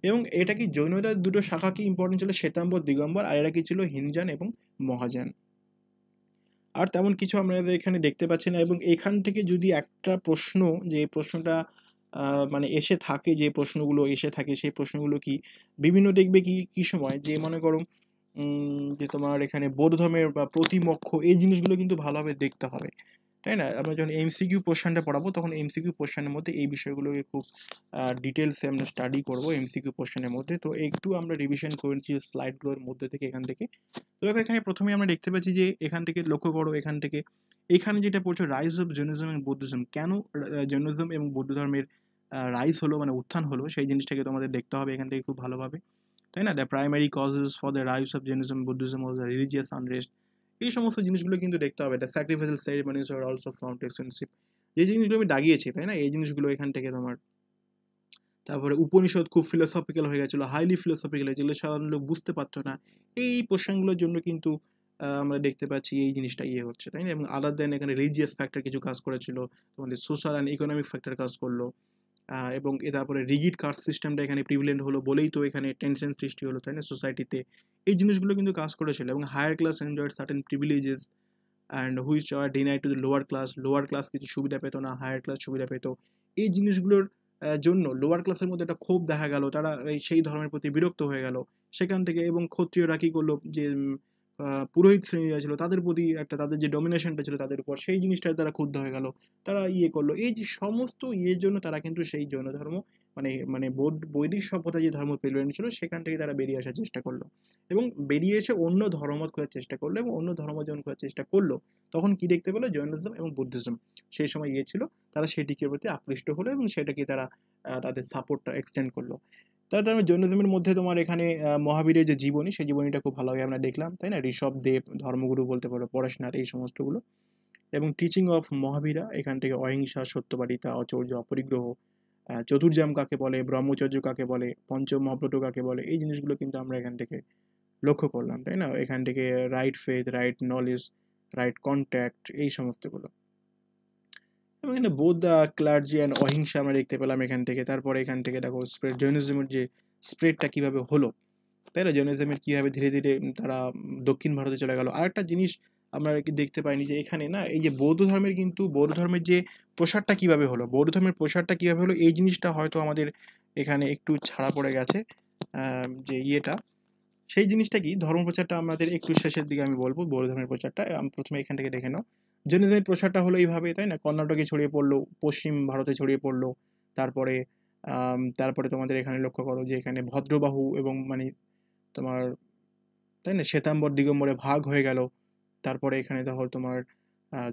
এবং এটা কি জৈনদের দুটো শাখা কি ইম্পর্টেন্ট ছিল, শ্বেতাম্বর, দিগম্বর, আর এরা কি ছিল, হীনযান এবং মহাযান। আর তেমন কিছু আমরা এখানে দেখতে পাচ্ছি না। এবং এখান থেকে যদি একটা প্রশ্ন, যে প্রশ্নটা মানে এসে থাকে, যে প্রশ্নগুলো এসে থাকে, সেই প্রশ্নগুলো কি বিভিন্ন দেখবে কি কি সময়, যে মনে করো যে তোমার এখানে বৌদ্ধ ধর্মের বা প্রতিমক্ষ, এই জিনিসগুলো কিন্তু ভালোভাবে দেখতে হবে, তাই না। আমরা যখন এমসিকিউ পোর্শনটা পড়াবো, তখন এমসিকিউ পোর্শনের মধ্যে এই বিষয়গুলোকে খুব ডিটেলসে আমরা স্টাডি করবো এমসিকিউ পোর্শনের মধ্যে। তো একটু আমরা রিভিশন করেছি স্লাইডগুলোর মধ্যে থেকে, এখান থেকে। তো দেখো এখানে প্রথমে আমরা দেখতে পাচ্ছি যে এখান থেকে লক্ষ্য করো, এখান থেকে এখানে যেটা পড়ছো, রাইজ অফ জৈনিজম এবং বুদ্ধিজম, কেন জৈনিজম এবং বৌদ্ধ ধর্মের রাইজ হলো, মানে উত্থান হলো, সেই জিনিসটাকে তোমাদের দেখতে হবে এখান থেকে খুব ভালোভাবে, তাই না। The primary causes for the rise of Jainism Buddhism was the religious unrest, এই সমস্ত জিনিসগুলো কিন্তু দেখতে হবে। The sacrificial ceremonies are also from expensive, যে জিনিসগুলো আমি দাগিয়েছি, তাই না, এই জিনিসগুলো এখান থেকে তোমার। তারপরে উপনিষদ খুব ফিলোসফিক্যাল হয়ে গেছিলো, হাইলি ফিলোসফিক্যাল, যেগুলো সাধারণ লোক বুঝতে পারতো না, এই প্রশ্নগুলোর জন্য কিন্তু আমরা দেখতে পাচ্ছি এই জিনিসটা ইয়ে হচ্ছে, তাই না। এবং আদার দেন এখানে রিলিজিয়াস ফ্যাক্টর কিছু কাজ করেছিল, তোমাদের সোশ্যাল অ্যান্ড ইকোনমিক ফ্যাক্টর কাজ করলো। এবং তারপরে রিগিড কাস্ট সিস্টেমটা এখানে প্রিভিলেন্ট হলো বলেই তো এখানে টেনশন সৃষ্টি হলো, তাই না, সোসাইটিতে। এই জিনিসগুলো কিন্তু কাজ করেছিল। এবং higher class enjoyed certain privileges, and which are deny to the lower class কিছু সুবিধা পেতো না, হায়ার ক্লাস সুবিধা পেতো। এই জিনিসগুলোর জন্য লোয়ার ক্লাসের মধ্যে একটা ক্ষোভ দেখা গেল, তারা সেই ধর্মের প্রতি বিরক্ত হয়ে গেল সেখান থেকে। এবং ক্ষত্রিয়রা কী করলো, যে পুরোহিত শ্রেণীরা ছিল তাদের প্রতি একটা, তাদের যে ডমিনেশনটা ছিল তাদের উপর, সেই জিনিসটায় তারা ক্ষুব্ধ হয়ে গেল, তারা করলো। এই যে সমস্ত জন্য তারা কিন্তু সেই জৈন ধর্ম, মানে মানে বৈদিক সভ্যতা যে ধর্ম প্রেরণ ছিল সেখান থেকে তারা বেরিয়ে আসার চেষ্টা করলো, এবং বেরিয়ে এসে অন্য ধর্মমত খোঁজার চেষ্টা করলো। এবং অন্য ধর্ম যখন খোঁজার চেষ্টা করলো তখন কি দেখতে পেলো, জৈনিজম এবং বুদ্ধিজম সেই সময় ছিল, তারা সেটিকে প্রতি আকৃষ্ট হলো এবং সেটাকে তারা তাদের সাপোর্টটা এক্সটেন্ড করলো। তার জৈনিজমের মধ্যে তোমার এখানে মহাবীরের যে জীবনী, সেই জীবনীটা খুব ভালোভাবে আমরা দেখলাম, তাই না? ঋষভদেব ধর্মগুরু বলতে পারো, পরেশনাথ, এই সমস্তগুলো। এবং টিচিং অফ মহাবীরা, এখান থেকে অহিংসা, সত্যবাদিতা, অচৌর্য, অপরিগ্রহ, চতুর্জাম কাকে বলে, ব্রহ্মচর্য কাকে বলে, পঞ্চম মহাব্রত কাকে বলে, এই জিনিসগুলো কিন্তু আমরা এখান থেকে লক্ষ্য করলাম, তাই না? এখান থেকে right faith, right knowledge, right contact, এই সমস্তগুলো। এবং এখানে বোধ, ক্লার্জি অ্যান্ড অহিংসা আমরা দেখতে পেলাম এখান থেকে। তারপরে এখান থেকে দেখো স্প্রেড, জৈনিজমের যে স্প্রেডটা কীভাবে হলো, তাই না? জৈনিজমের কীভাবে ধীরে ধীরে তারা দক্ষিণ ভারতে চলে গেল। আরেকটা জিনিস আমরা কি দেখতে পাইনি, যে এখানে না এই যে বৌদ্ধ ধর্মের, কিন্তু বৌদ্ধ ধর্মের যে প্রসারটা কীভাবে হলো, বৌদ্ধ ধর্মের প্রসারটা কীভাবে হলো, এই জিনিসটা হয়তো আমাদের এখানে একটু ছাড়া পড়ে গেছে। যে সেই জিনিসটা কি, ধর্ম প্রচারটা আমাদের একটু শেষের দিকে আমি বলবো। বৌদ্ধ ধর্মের প্রচারটা আমি প্রথমে এখান থেকে দেখে নাও। জৈনিজমের প্রসারটা হলো এইভাবে, তাই না? কর্ণাটকে ছড়িয়ে পড়লো, পশ্চিম ভারতে ছড়িয়ে পড়লো। তারপরে তারপরে তোমাদের এখানে লক্ষ্য করো যে এখানে ভদ্রবাহু এবং মানে তোমার, তাই না, শ্বেতাম্বর দিগম্বরে ভাগ হয়ে গেল। তারপরে এখানে দেখো তোমার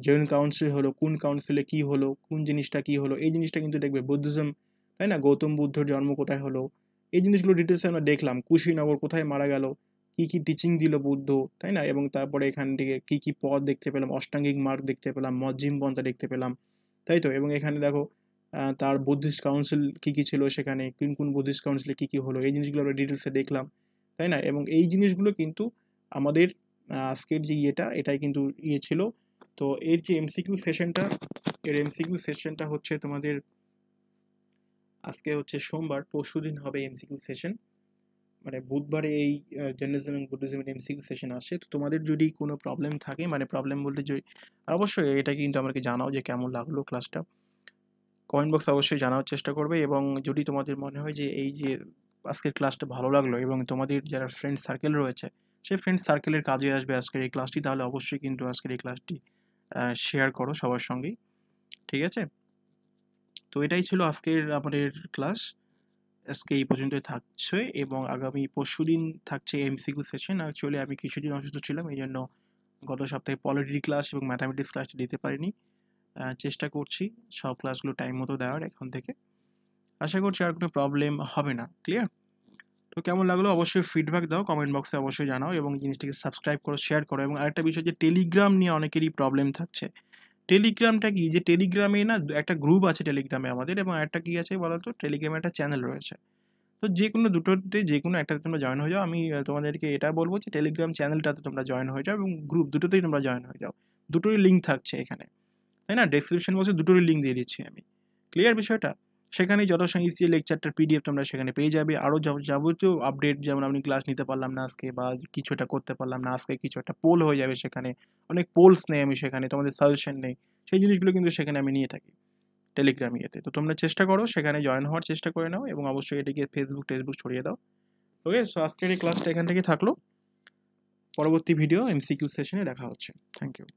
জৈন কাউন্সিল হলো, কোন কাউন্সিলে কি হলো, কোন জিনিসটা কি হলো, এই জিনিসটা কিন্তু দেখবে। বুদ্ধিজম, তাই না, গৌতম বুদ্ধর জন্ম কোথায় হলো, এই জিনিসগুলো ডিটেলসে আমরা দেখলাম। কুশীনগর কোথায় মারা গেল, কি কি টিচিং দিল বুদ্ধ, তাই না? এবং তারপরে এখান থেকে কি কি পথ দেখতে পেলাম, অষ্টাঙ্গিক মার্গ দেখতে পেলাম, মজ্জিম পন্থা দেখতে পেলাম, তাই তো। এবং এখানে দেখো তার বুদ্ধিস্ট কাউন্সিল কি কি ছিল সেখানে, কোন কোন বুদ্ধিস্ট কাউন্সিলে কি কি হলো, এই জিনিসগুলো আমরা ডিটেলসে দেখলাম, তাই না? এবং এই জিনিসগুলো কিন্তু আমাদের আজকের যে এটাই কিন্তু ছিল। তো এর যে এমসিকিউ সেশনটা, এমসিকিউ সেশনটা হচ্ছে তোমাদের আজকে হচ্ছে সোমবার, পরশুদিন হবে এমসিকিউ সেশন। মানে বুধবারে এই জৈনিজম এবং বুদ্ধিজমের এমসিকিউ সেশন আসে। তো তোমাদের যদি কোনো প্রবলেম থাকে, মানে প্রবলেম বলতে যে, অবশ্যই এটা কিন্তু আমাকে জানাও যে কেমন লাগলো ক্লাসটা। কমেন্ট বক্সে অবশ্যই জানার চেষ্টা করবে। এবং যদি তোমাদের মনে হয় যে এই যে আজকের ক্লাসটা ভালো লাগলো এবং তোমাদের যারা ফ্রেন্ড সার্কেল রয়েছে সেই ফ্রেন্ড সার্কেলের কাজে আসবে আজকের এই ক্লাসটি, তাহলে অবশ্যই কিন্তু আজকের এই ক্লাসটি শেয়ার করো সবার সঙ্গেই, ঠিক আছে? তো এটাই ছিল আজকের আমাদের ক্লাস। আজকে এই পর্যন্তই থাকছে, এবং আগামী পরশুদিন থাকছে এমসিকিউ সেশন। অ্যাকচুয়ালি আমি কিছুদিন অসুস্থ ছিলাম, এই জন্য গত সপ্তাহে পলিটি ক্লাস এবং ম্যাথামেটিক্স ক্লাসটি দিতে পারিনি। চেষ্টা করছি সব ক্লাসগুলো টাইম মতো দেওয়ার এখন থেকে। আশা করছি আর কোনো প্রবলেম হবে না। ক্লিয়ার? তো কেমন লাগলো অবশ্যই ফিডব্যাক দাও, কমেন্ট বক্সে অবশ্যই জানাও, এবং জিনিসটিকে সাবস্ক্রাইব করো, শেয়ার করো। এবং আরেকটা বিষয়, যে টেলিগ্রাম নিয়ে অনেকেরই প্রবলেম থাকছে। টেলিগ্রামটা কি, যে টেলিগ্রামে না একটা গ্রুপ আছে টেলিগ্রামে আমাদের, এবং একটা কি আছে বলতো, টেলিগ্রামে একটা চ্যানেল রয়েছে। তো যে কোনো দুটোতে, যে কোনো একটাতে তোমরা জয়েন হয়ে যাও। আমি তোমাদেরকে এটা বলবো যে টেলিগ্রাম চ্যানেলটাতে তোমরা জয়েন হয়ে যাও, এবং গ্রুপ দুটোতেই তোমরা জয়েন হয়ে যাও। দুটোরই লিঙ্ক থাকছে এখানে, তাই না? ডেসক্রিপশন বক্সে দুটোরই লিঙ্ক দিয়ে দিচ্ছি আমি। ক্লিয়ার বিষয়টা? সেখানে যত সঙ্গী লেকচারটার পিডিএফ তোমরা সেখানে পেয়ে যাবে। আরও যাবতীয় আপডেট, যেমন আমি ক্লাস নিতে পারলাম না আজকে, বা কিছু একটা করতে পারলাম না আজকে, কিছু একটা পোল হয়ে যাবে সেখানে। অনেক পোলস নেই আমি সেখানে, তোমাদের সাজেশন নেই, সেই জিনিসগুলো কিন্তু সেখানে আমি নিয়ে থাকি টেলিগ্রাম তো তোমরা চেষ্টা করো সেখানে জয়েন হওয়ার চেষ্টা করে নাও, এবং অবশ্যই এটিকে ফেসবুক ছড়িয়ে দাও। ওকে, সো আজকের এই ক্লাসটা এখান থেকে থাকলো। পরবর্তী ভিডিও এমসিকিউ সেশনে দেখা হচ্ছে। Thank you.